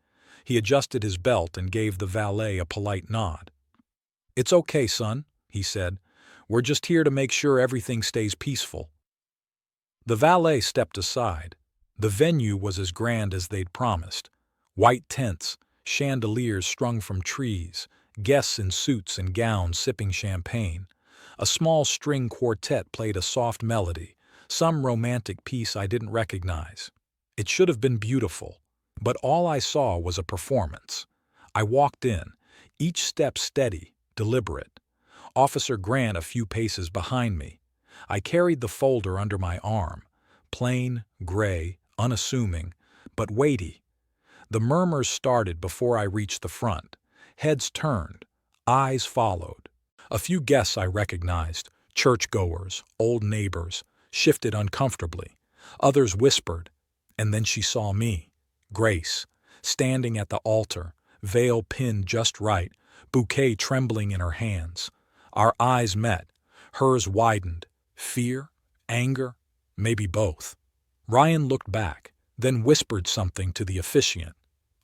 He adjusted his belt and gave the valet a polite nod. "It's okay, son," he said. "We're just here to make sure everything stays peaceful." The valet stepped aside. The venue was as grand as they'd promised. White tents, chandeliers strung from trees, guests in suits and gowns sipping champagne. A small string quartet played a soft melody, some romantic piece I didn't recognize. It should have been beautiful, but all I saw was a performance. I walked in, each step steady, deliberate. Officer Grant a few paces behind me. I carried the folder under my arm, plain, gray, unassuming, but weighty. The murmurs started before I reached the front. Heads turned, eyes followed. A few guests I recognized, churchgoers, old neighbors, shifted uncomfortably. Others whispered, and then she saw me, Grace, standing at the altar, veil pinned just right, bouquet trembling in her hands. Our eyes met. Hers widened. Fear? Anger? Maybe both. Ryan looked back, then whispered something to the officiant.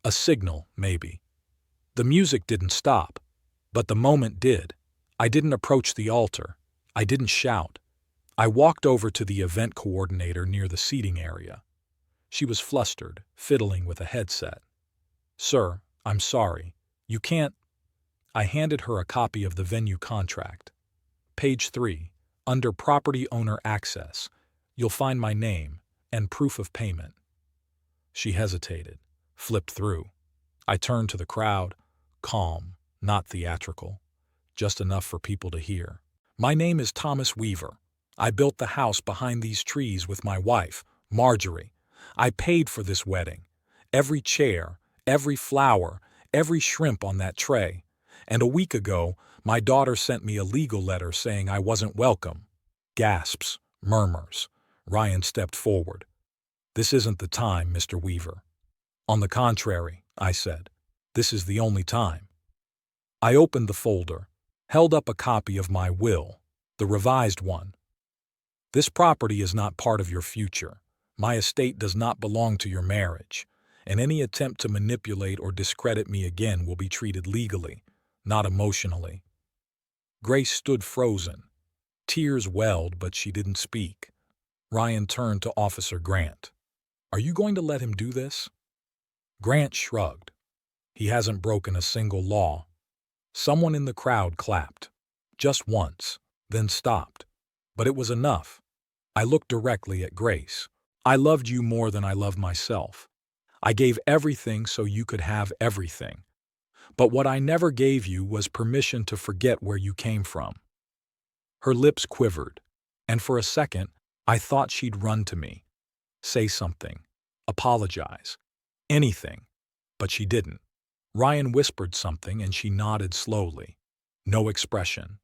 A signal, maybe. The music didn't stop, but the moment did. I didn't approach the altar. I didn't shout. I walked over to the event coordinator near the seating area. She was flustered, fiddling with a headset. "Sir, I'm sorry. You can't—" I handed her a copy of the venue contract. "Page 3, under Property Owner Access. You'll find my name and proof of payment." She hesitated, flipped through. I turned to the crowd, calm, not theatrical, just enough for people to hear. "My name is Thomas Weaver. I built the house behind these trees with my wife, Marjorie. I paid for this wedding. Every chair, every flower, every shrimp on that tray. And a week ago, my daughter sent me a legal letter saying I wasn't welcome." Gasps, murmurs. Ryan stepped forward. "This isn't the time, Mr. Weaver." "On the contrary," I said. "This is the only time." I opened the folder, held up a copy of my will, the revised one. "This property is not part of your future. My estate does not belong to your marriage, and any attempt to manipulate or discredit me again will be treated legally, not emotionally." Grace stood frozen. Tears welled, but she didn't speak. Ryan turned to Officer Grant. "Are you going to let him do this?" Grant shrugged. "He hasn't broken a single law." Someone in the crowd clapped. Just once, then stopped. But it was enough. I looked directly at Grace. "I loved you more than I loved myself. I gave everything so you could have everything. But what I never gave you was permission to forget where you came from." Her lips quivered, and for a second, I thought she'd run to me. Say something. Apologize. Anything. But she didn't. Ryan whispered something and she nodded slowly. No expression.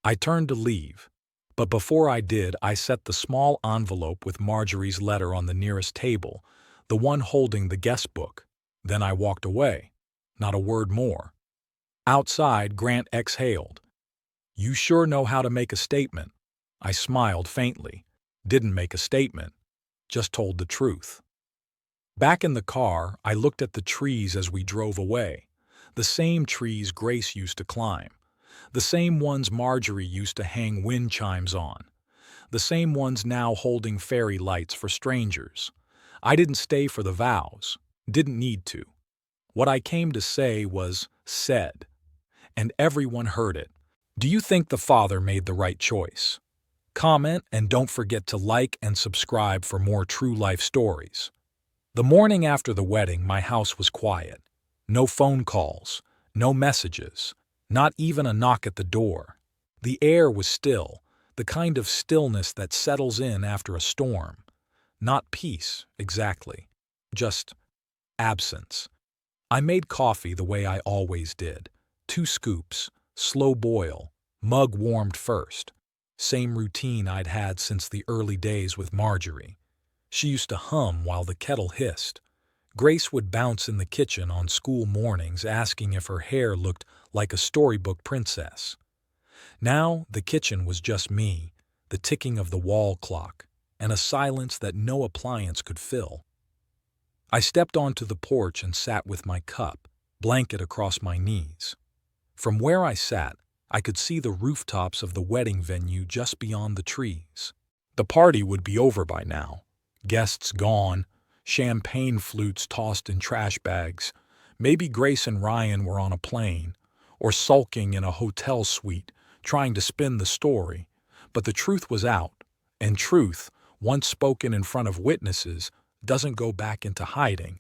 I turned to leave. But before I did, I set the small envelope with Marjorie's letter on the nearest table, the one holding the guest book. Then I walked away. Not a word more. Outside, Grant exhaled. "You sure know how to make a statement." I smiled faintly. Didn't make a statement. Just told the truth. Back in the car, I looked at the trees as we drove away. The same trees Grace used to climb. The same ones Marjorie used to hang wind chimes on. The same ones now holding fairy lights for strangers. I didn't stay for the vows. Didn't need to. What I came to say was said. And everyone heard it. Do you think the father made the right choice? Comment and don't forget to like and subscribe for more true life stories. The morning after the wedding, my house was quiet. No phone calls, no messages, not even a knock at the door. The air was still, the kind of stillness that settles in after a storm. Not peace, exactly. Just absence. I made coffee the way I always did. 2 scoops, slow boil, mug warmed first. Same routine I'd had since the early days with Marjorie. She used to hum while the kettle hissed. Grace would bounce in the kitchen on school mornings asking if her hair looked like a storybook princess. Now the kitchen was just me, the ticking of the wall clock, and a silence that no appliance could fill. I stepped onto the porch and sat with my cup, blanket across my knees. From where I sat, I could see the rooftops of the wedding venue just beyond the trees. The party would be over by now. Guests gone, champagne flutes tossed in trash bags. Maybe Grace and Ryan were on a plane, or sulking in a hotel suite, trying to spin the story. But the truth was out, and truth, once spoken in front of witnesses, doesn't go back into hiding.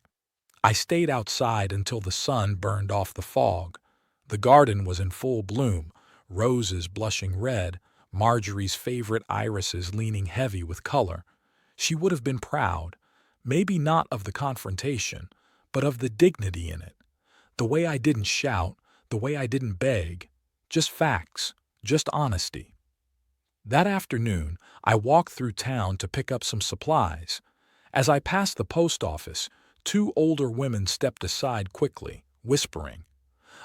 I stayed outside until the sun burned off the fog. The garden was in full bloom, roses blushing red, Marjorie's favorite irises leaning heavy with color. She would have been proud, maybe not of the confrontation, but of the dignity in it. The way I didn't shout, the way I didn't beg, just facts, just honesty. That afternoon, I walked through town to pick up some supplies. As I passed the post office, two older women stepped aside quickly, whispering.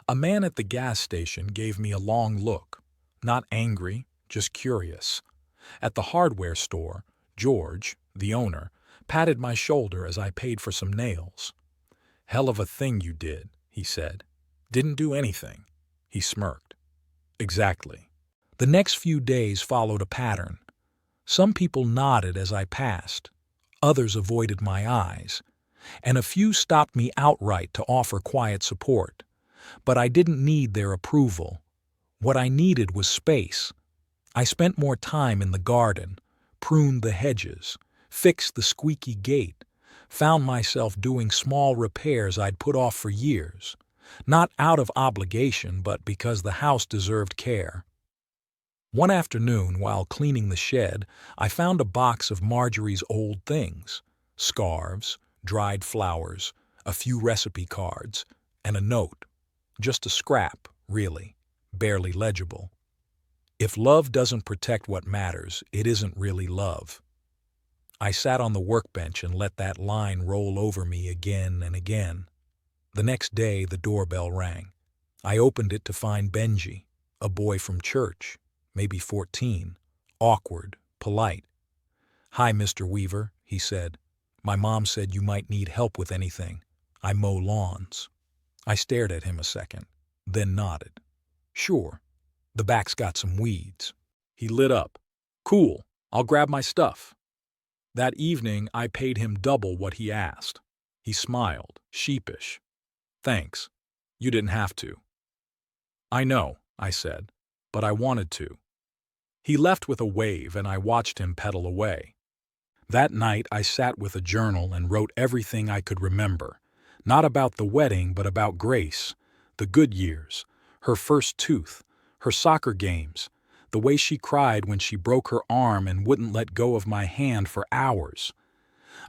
A man at the gas station gave me a long look, not angry, just curious. At the hardware store, George, the owner, patted my shoulder as I paid for some nails. "Hell of a thing you did," he said. "Didn't do anything." He smirked. Exactly. The next few days followed a pattern. Some people nodded as I passed. Others avoided my eyes. And a few stopped me outright to offer quiet support. But I didn't need their approval. What I needed was space. I spent more time in the garden, pruned the hedges, fixed the squeaky gate, found myself doing small repairs I'd put off for years, not out of obligation but because the house deserved care. One afternoon, while cleaning the shed, I found a box of Marjorie's old things, scarves, dried flowers, a few recipe cards, and a note. Just a scrap, really, barely legible. If love doesn't protect what matters, it isn't really love. I sat on the workbench and let that line roll over me again and again. The next day, the doorbell rang. I opened it to find Benji, a boy from church, maybe 14, awkward, polite. "Hi, Mr. Weaver," he said. "My mom said you might need help with anything. I mow lawns." I stared at him a second, then nodded. "Sure. The back's got some weeds." He lit up. "Cool. I'll grab my stuff." That evening, I paid him double what he asked. He smiled, sheepish. "Thanks. You didn't have to." "I know," I said, "but I wanted to." He left with a wave, and I watched him pedal away. That night, I sat with a journal and wrote everything I could remember. Not about the wedding, but about Grace, the good years, her first tooth, her soccer games, the way she cried when she broke her arm and wouldn't let go of my hand for hours.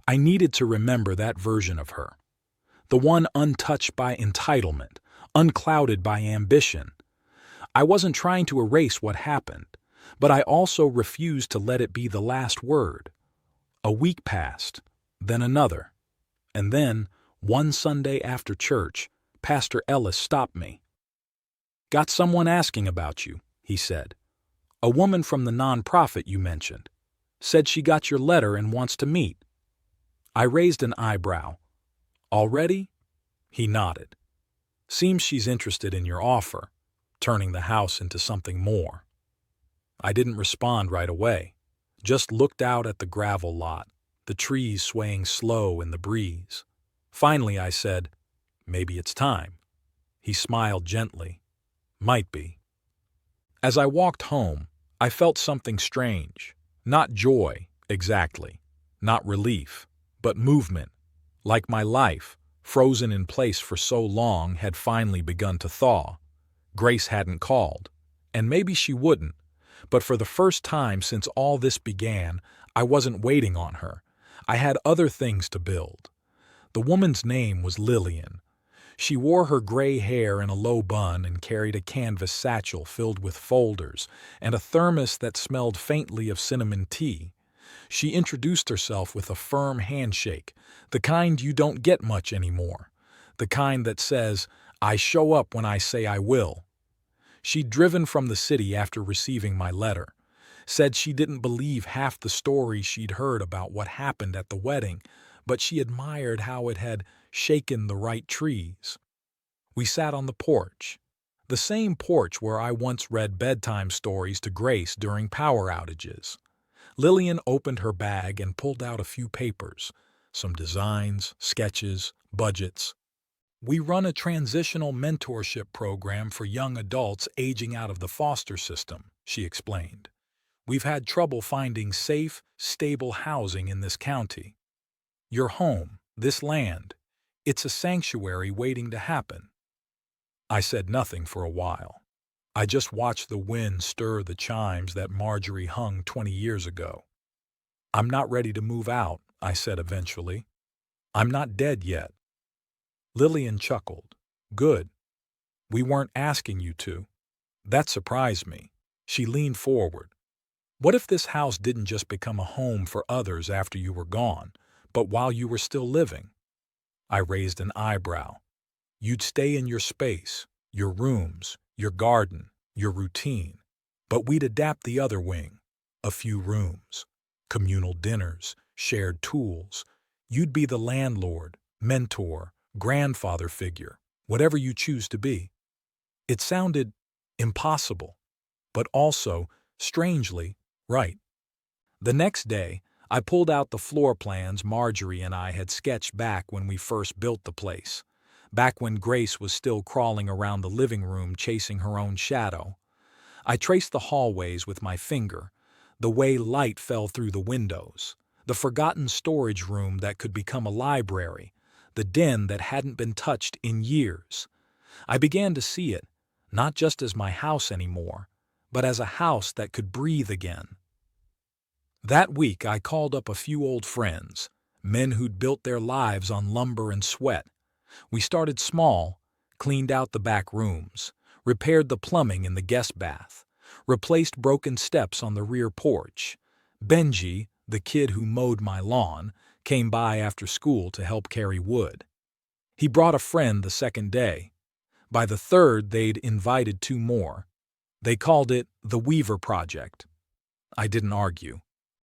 I needed to remember that version of her. The one untouched by entitlement, unclouded by ambition. I wasn't trying to erase what happened, but I also refused to let it be the last word. A week passed, then another, and then, one Sunday after church, Pastor Ellis stopped me. "Got someone asking about you," he said. "A woman from the nonprofit you mentioned. Said she got your letter and wants to meet." I raised an eyebrow. "Already?" He nodded. "Seems she's interested in your offer, turning the house into something more." I didn't respond right away, just looked out at the gravel lot, the trees swaying slow in the breeze. Finally I said, "Maybe it's time." He smiled gently. "Might be." As I walked home, I felt something strange. Not joy, exactly. Not relief, but movement. Like my life, frozen in place for so long, had finally begun to thaw. Grace hadn't called, and maybe she wouldn't, but for the first time since all this began, I wasn't waiting on her. I had other things to build. The woman's name was Lillian. She wore her gray hair in a low bun and carried a canvas satchel filled with folders and a thermos that smelled faintly of cinnamon tea. She introduced herself with a firm handshake, the kind you don't get much anymore, the kind that says, "I show up when I say I will." She'd driven from the city after receiving my letter. Said she didn't believe half the stories she'd heard about what happened at the wedding, but she admired how it had shaken the right trees. We sat on the porch, the same porch where I once read bedtime stories to Grace during power outages. Lillian opened her bag and pulled out a few papers, some designs, sketches, budgets. We run a transitional mentorship program for young adults aging out of the foster system, she explained. We've had trouble finding safe, stable housing in this county. Your home, this land, it's a sanctuary waiting to happen. I said nothing for a while. I just watched the wind stir the chimes that Marjorie hung 20 years ago. I'm not ready to move out, I said eventually. I'm not dead yet. Lillian chuckled. Good. We weren't asking you to. That surprised me. She leaned forward. What if this house didn't just become a home for others after you were gone, but while you were still living? I raised an eyebrow. You'd stay in your space, your rooms, your garden, your routine. But we'd adapt the other wing. A few rooms, communal dinners, shared tools. You'd be the landlord, mentor, grandfather figure, whatever you choose to be. It sounded impossible, but also, strangely, right. The next day, I pulled out the floor plans Marjorie and I had sketched back when we first built the place, back when Grace was still crawling around the living room chasing her own shadow. I traced the hallways with my finger, the way light fell through the windows, the forgotten storage room that could become a library, the den that hadn't been touched in years. I began to see it, not just as my house anymore, but as a house that could breathe again. That week I called up a few old friends, men who'd built their lives on lumber and sweat. We started small, cleaned out the back rooms, repaired the plumbing in the guest bath, replaced broken steps on the rear porch. Benji, the kid who mowed my lawn, came by after school to help carry wood. He brought a friend the second day. By the third, they'd invited two more. They called it the Weaver Project. I didn't argue.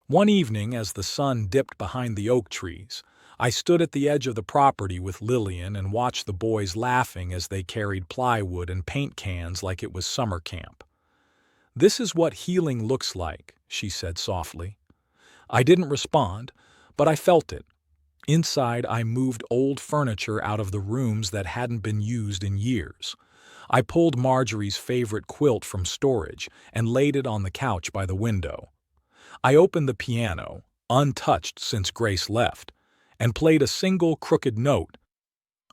One evening, as the sun dipped behind the oak trees, I stood at the edge of the property with Lillian and watched the boys laughing as they carried plywood and paint cans like it was summer camp. This is what healing looks like, she said softly. I didn't respond, but I felt it. Inside, I moved old furniture out of the rooms that hadn't been used in years. I pulled Marjorie's favorite quilt from storage and laid it on the couch by the window. I opened the piano, untouched since Grace left, and played a single crooked note.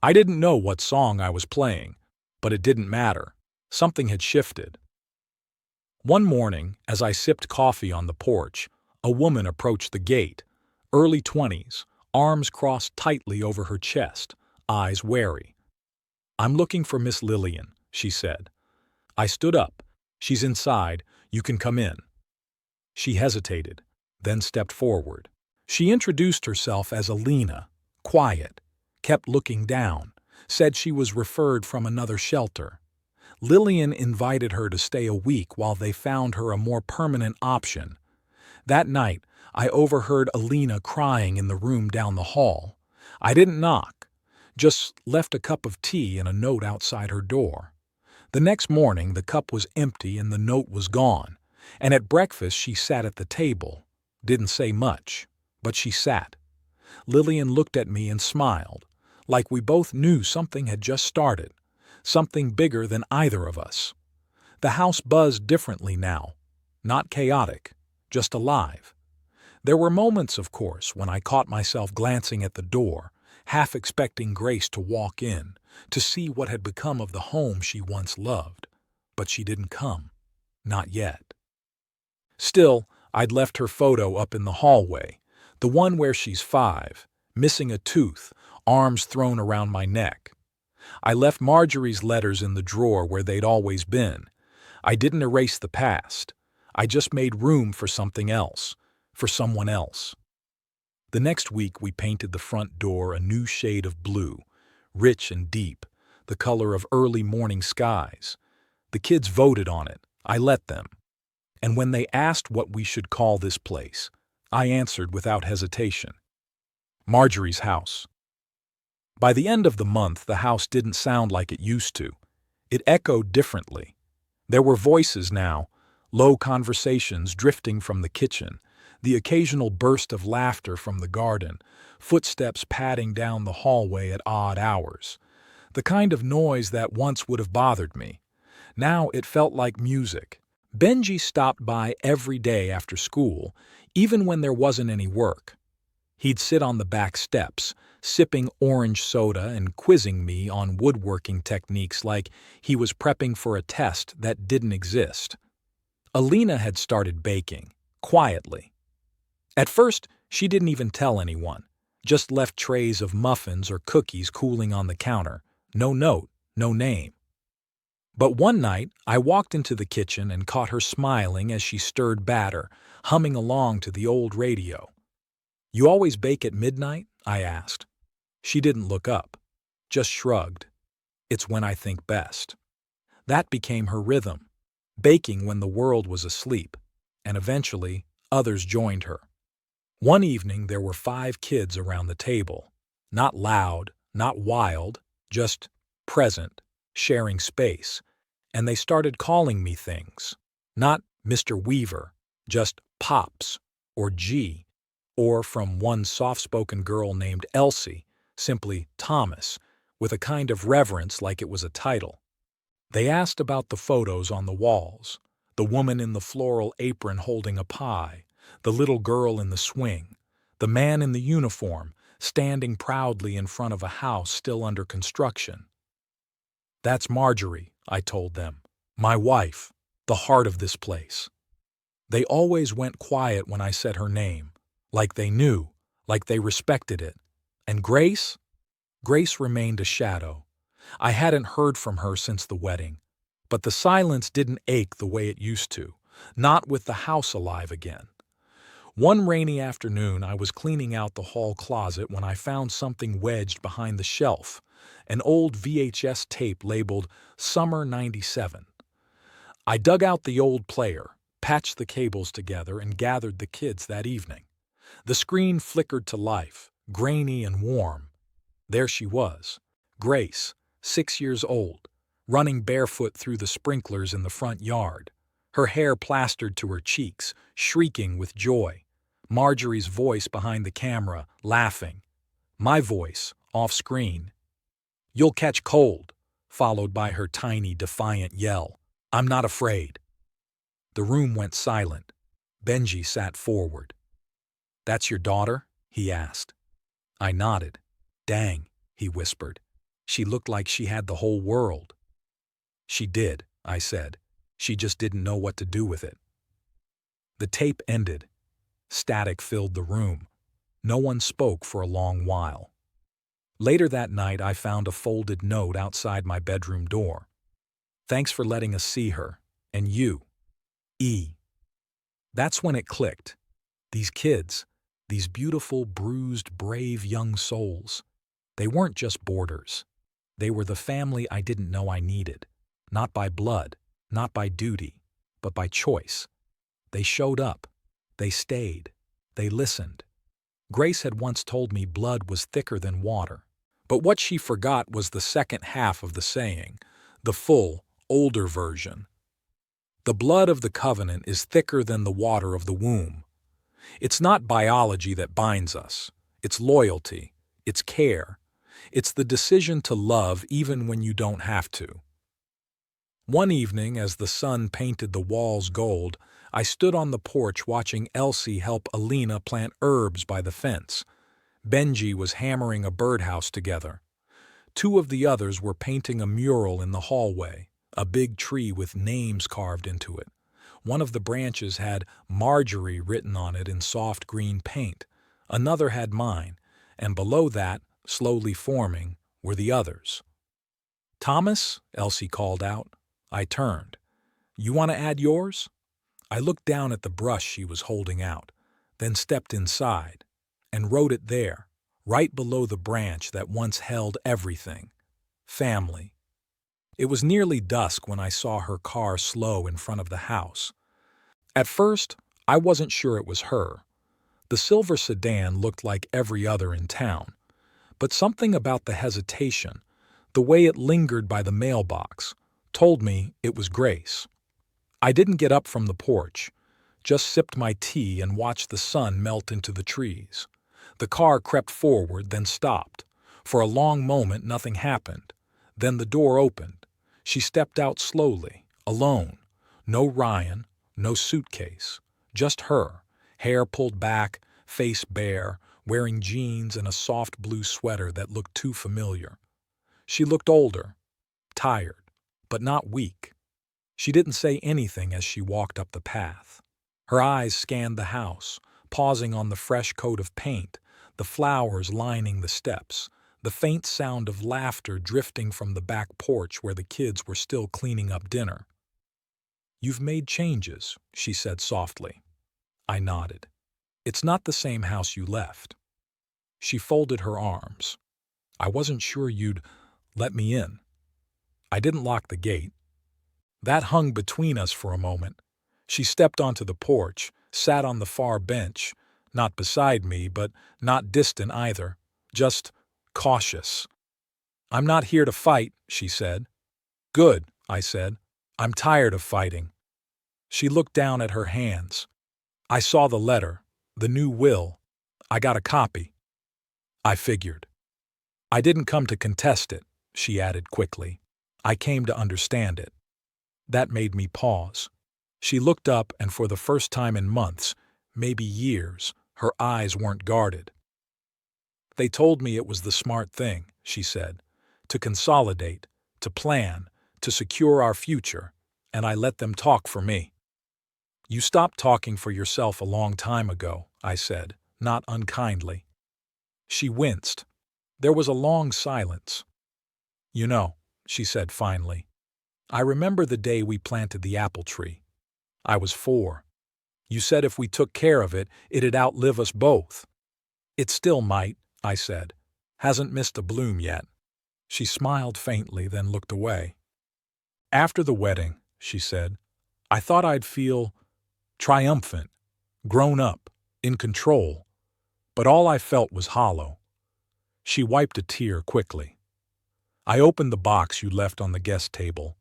I didn't know what song I was playing, but it didn't matter. Something had shifted. One morning, as I sipped coffee on the porch, a woman approached the gate, early 20s, arms crossed tightly over her chest, eyes wary. I'm looking for Miss Lillian, she said. I stood up. She's inside. You can come in. She hesitated, then stepped forward. She introduced herself as Alina, quiet, kept looking down, said she was referred from another shelter. Lillian invited her to stay a week while they found her a more permanent option. That night, I overheard Alina crying in the room down the hall. I didn't knock, just left a cup of tea and a note outside her door. The next morning, the cup was empty and the note was gone, and at breakfast she sat at the table. Didn't say much, but she sat. Lillian looked at me and smiled, like we both knew something had just started, something bigger than either of us. The house buzzed differently now, not chaotic, just alive. There were moments, of course, when I caught myself glancing at the door, half expecting Grace to walk in, to see what had become of the home she once loved. But she didn't come. Not yet. Still, I'd left her photo up in the hallway, the one where she's 5, missing a tooth, arms thrown around my neck. I left Marjorie's letters in the drawer where they'd always been. I didn't erase the past. I just made room for something else, for someone else. The next week we painted the front door a new shade of blue, rich and deep, the color of early morning skies. The kids voted on it. I let them. And when they asked what we should call this place, I answered without hesitation. Marjorie's house. By the end of the month, the house didn't sound like it used to. It echoed differently. There were voices now, low conversations drifting from the kitchen, the occasional burst of laughter from the garden, footsteps padding down the hallway at odd hours. The kind of noise that once would have bothered me. Now it felt like music. Benji stopped by every day after school, even when there wasn't any work. He'd sit on the back steps, sipping orange soda and quizzing me on woodworking techniques like he was prepping for a test that didn't exist. Alina had started baking, quietly. At first, she didn't even tell anyone, just left trays of muffins or cookies cooling on the counter. No note, no name. But one night, I walked into the kitchen and caught her smiling as she stirred batter, humming along to the old radio. "You always bake at midnight?" I asked. She didn't look up, just shrugged. "It's when I think best." That became her rhythm, baking when the world was asleep, and eventually others joined her. One evening there were 5 kids around the table, not loud, not wild, just present, sharing space, and they started calling me things. Not Mr. Weaver, just Pops, or G, or from one soft-spoken girl named Elsie, simply Thomas, with a kind of reverence like it was a title. They asked about the photos on the walls, the woman in the floral apron holding a pie, the little girl in the swing, the man in the uniform standing proudly in front of a house still under construction. "That's Marjorie," I told them. "My wife, the heart of this place." They always went quiet when I said her name, like they knew, like they respected it. And Grace? Grace remained a shadow. I hadn't heard from her since the wedding. But the silence didn't ache the way it used to, not with the house alive again. One rainy afternoon, I was cleaning out the hall closet when I found something wedged behind the shelf, an old VHS tape labeled Summer '97. I dug out the old player, patched the cables together, and gathered the kids that evening. The screen flickered to life, grainy and warm. There she was, Grace, 6 years old, running barefoot through the sprinklers in the front yard, her hair plastered to her cheeks, shrieking with joy. Marjorie's voice behind the camera, laughing. My voice, off-screen. "You'll catch cold," followed by her tiny, defiant yell. "I'm not afraid." The room went silent. Benji sat forward. "That's your daughter?" he asked. I nodded. "Dang," he whispered. "She looked like she had the whole world." "She did," I said. "She just didn't know what to do with it." The tape ended. Static filled the room. No one spoke for a long while. Later that night, I found a folded note outside my bedroom door. "Thanks for letting us see her. And you. E." That's when it clicked. These kids, these beautiful, bruised, brave young souls, they weren't just boarders. They were the family I didn't know I needed. Not by blood, not by duty, but by choice. They showed up. They stayed. They listened. Grace had once told me blood was thicker than water. But what she forgot was the second half of the saying, the full, older version. The blood of the covenant is thicker than the water of the womb. It's not biology that binds us. It's loyalty. It's care. It's the decision to love even when you don't have to. One evening, as the sun painted the walls gold, I stood on the porch watching Elsie help Alina plant herbs by the fence. Benji was hammering a birdhouse together. 2 of the others were painting a mural in the hallway, a big tree with names carved into it. One of the branches had Marjorie written on it in soft green paint. Another had mine, and below that, slowly forming, were the others. "Thomas," Elsie called out. I turned. "You want to add yours?" I looked down at the brush she was holding out, then stepped inside, and wrote it there, right below the branch that once held everything. Family. It was nearly dusk when I saw her car slow in front of the house. At first, I wasn't sure it was her. The silver sedan looked like every other in town, but something about the hesitation, the way it lingered by the mailbox, told me it was Grace. I didn't get up from the porch, just sipped my tea and watched the sun melt into the trees. The car crept forward, then stopped. For a long moment, nothing happened. Then the door opened. She stepped out slowly, alone. No Ryan, no suitcase. Just her, hair pulled back, face bare, wearing jeans and a soft blue sweater that looked too familiar. She looked older, tired, but not weak. She didn't say anything as she walked up the path. Her eyes scanned the house, pausing on the fresh coat of paint, the flowers lining the steps, the faint sound of laughter drifting from the back porch where the kids were still cleaning up dinner. "You've made changes," she said softly. I nodded. "It's not the same house you left." She folded her arms. "I wasn't sure you'd let me in. I didn't lock the gate." That hung between us for a moment. She stepped onto the porch, sat on the far bench, not beside me, but not distant either, just cautious. "I'm not here to fight," she said. "Good," I said. "I'm tired of fighting." She looked down at her hands. "I saw the letter, the new will. I got a copy." I figured. "I didn't come to contest it," she added quickly. "I came to understand it." That made me pause. She looked up, and for the first time in months, maybe years, her eyes weren't guarded. "They told me it was the smart thing," she said, "to consolidate, to plan, to secure our future, and I let them talk for me." "You stopped talking for yourself a long time ago," I said, not unkindly. She winced. There was a long silence. "You know," she said finally, "I remember the day we planted the apple tree. I was 4. You said if we took care of it, it'd outlive us both." "It still might," I said. "Hasn't missed a bloom yet." She smiled faintly, then looked away. "After the wedding," she said, "I thought I'd feel triumphant, grown up, in control, but all I felt was hollow." She wiped a tear quickly. "I opened the box you left on the guest table,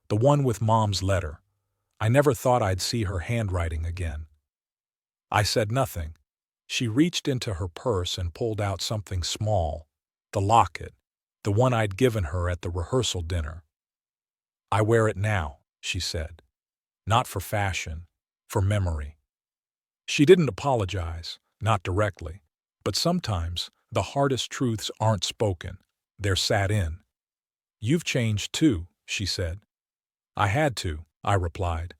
the one with Mom's letter. I never thought I'd see her handwriting again." I said nothing. She reached into her purse and pulled out something small, the locket, the one I'd given her at the rehearsal dinner. "I wear it now," she said. "Not for fashion, for memory." She didn't apologize, not directly, but sometimes the hardest truths aren't spoken, they're sat in. "You've changed too," she said. "I had to," I replied.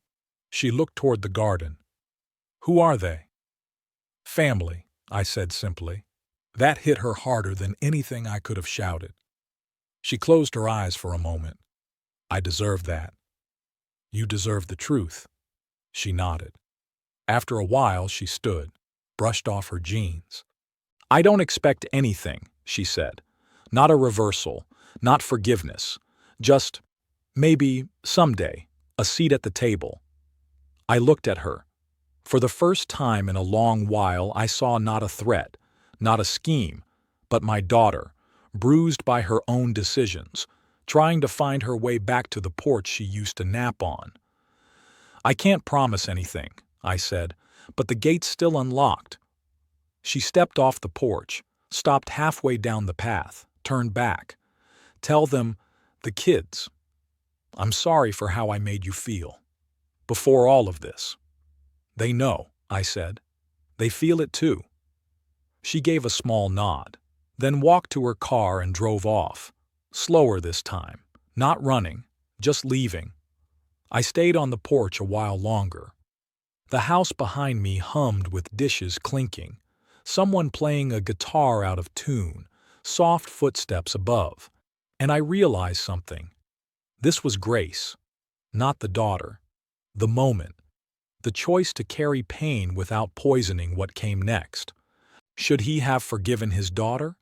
She looked toward the garden. "Who are they?" "Family," I said simply. That hit her harder than anything I could have shouted. She closed her eyes for a moment. "I deserve that." "You deserve the truth." She nodded. After a while, she stood, brushed off her jeans. "I don't expect anything," she said. "Not a reversal, not forgiveness. Just, maybe, someday, a seat at the table." I looked at her. For the first time in a long while, I saw not a threat, not a scheme, but my daughter, bruised by her own decisions, trying to find her way back to the porch she used to nap on. "I can't promise anything," I said, "but the gate's still unlocked." She stepped off the porch, stopped halfway down the path, turned back. "Tell them, the kids, I'm sorry for how I made you feel. Before all of this." "They know," I said. "They feel it too." She gave a small nod, then walked to her car and drove off. Slower this time, not running, just leaving. I stayed on the porch a while longer. The house behind me hummed with dishes clinking, someone playing a guitar out of tune, soft footsteps above, and I realized something. This was Grace, not the daughter. The moment. The choice to carry pain without poisoning what came next. Should he have forgiven his daughter?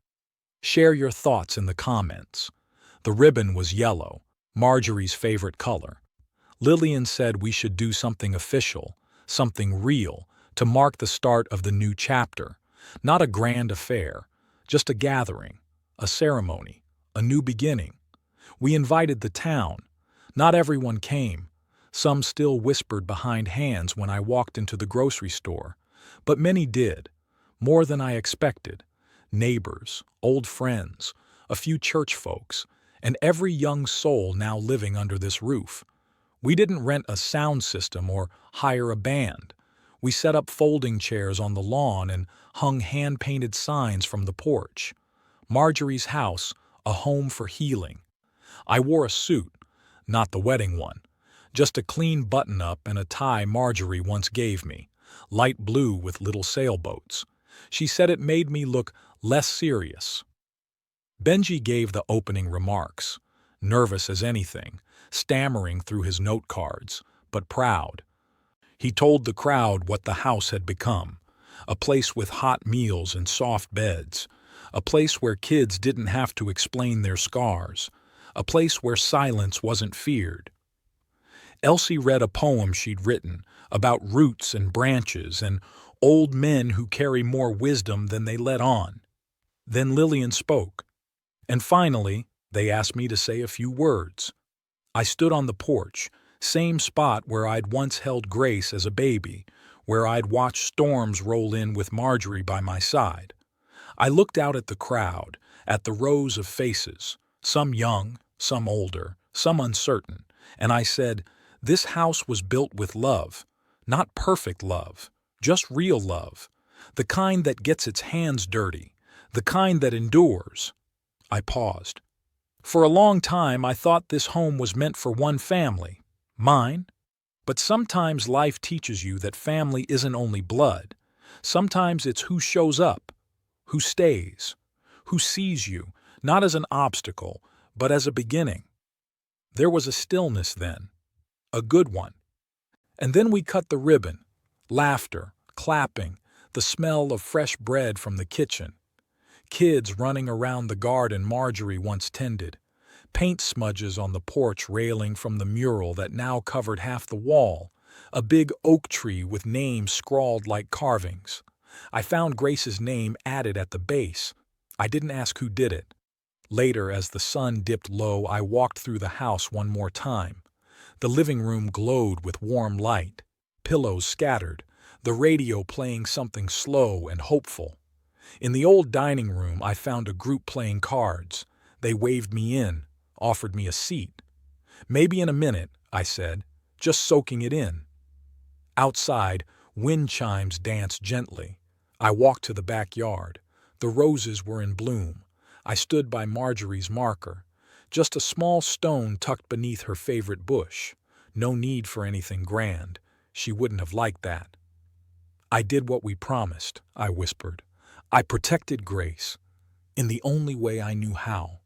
Share your thoughts in the comments. The ribbon was yellow, Marjorie's favorite color. Lillian said we should do something official, something real, to mark the start of the new chapter. Not a grand affair, just a gathering, a ceremony, a new beginning. We invited the town. Not everyone came. Some still whispered behind hands when I walked into the grocery store. But many did, more than I expected. Neighbors, old friends, a few church folks, and every young soul now living under this roof. We didn't rent a sound system or hire a band. We set up folding chairs on the lawn and hung hand-painted signs from the porch. Marjorie's house, a home for healing. I wore a suit, not the wedding one, just a clean button-up and a tie Marjorie once gave me, light blue with little sailboats. She said it made me look less serious. Benji gave the opening remarks, nervous as anything, stammering through his note cards, but proud. He told the crowd what the house had become, a place with hot meals and soft beds, a place where kids didn't have to explain their scars, a place where silence wasn't feared. Elsie read a poem she'd written about roots and branches and old men who carry more wisdom than they let on. Then Lillian spoke. And finally, they asked me to say a few words. I stood on the porch, same spot where I'd once held Grace as a baby, where I'd watched storms roll in with Marjorie by my side. I looked out at the crowd, at the rows of faces, some young, some older, some uncertain, and I said, this house was built with love, not perfect love, just real love, the kind that gets its hands dirty, the kind that endures. I paused. For a long time I thought this home was meant for one family, mine. But sometimes life teaches you that family isn't only blood. Sometimes it's who shows up, who stays, who sees you, not as an obstacle, but as a beginning. There was a stillness then, a good one. And then we cut the ribbon, laughter, clapping, the smell of fresh bread from the kitchen. Kids running around the garden Marjorie once tended, paint smudges on the porch railing from the mural that now covered half the wall, a big oak tree with names scrawled like carvings. I found Grace's name added at the base. I didn't ask who did it. Later, as the sun dipped low, I walked through the house one more time. The living room glowed with warm light, pillows scattered, the radio playing something slow and hopeful. In the old dining room, I found a group playing cards. They waved me in, offered me a seat. Maybe in a minute, I said, just soaking it in. Outside, wind chimes danced gently. I walked to the backyard. The roses were in bloom. I stood by Marjorie's marker, just a small stone tucked beneath her favorite bush. No need for anything grand. She wouldn't have liked that. I did what we promised, I whispered. I protected Grace, in the only way I knew how.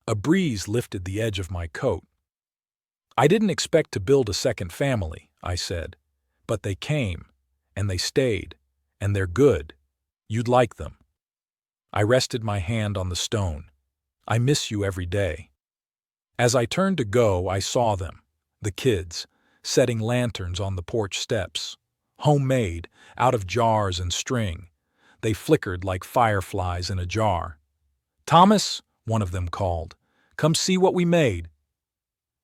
A breeze lifted the edge of my coat. I didn't expect to build a second family, I said, but they came, and they stayed, and they're good. You'd like them. I rested my hand on the stone. I miss you every day. As I turned to go, I saw them, the kids, setting lanterns on the porch steps. Homemade, out of jars and string. They flickered like fireflies in a jar. "Thomas," one of them called, "come see what we made."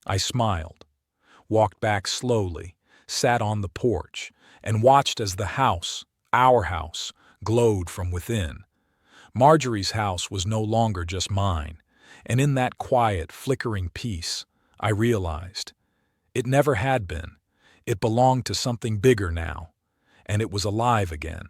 I smiled, walked back slowly, sat on the porch, and watched as the house, our house, glowed from within. Marjorie's house was no longer just mine, and in that quiet, flickering peace, I realized it never had been. It belonged to something bigger now, and it was alive again.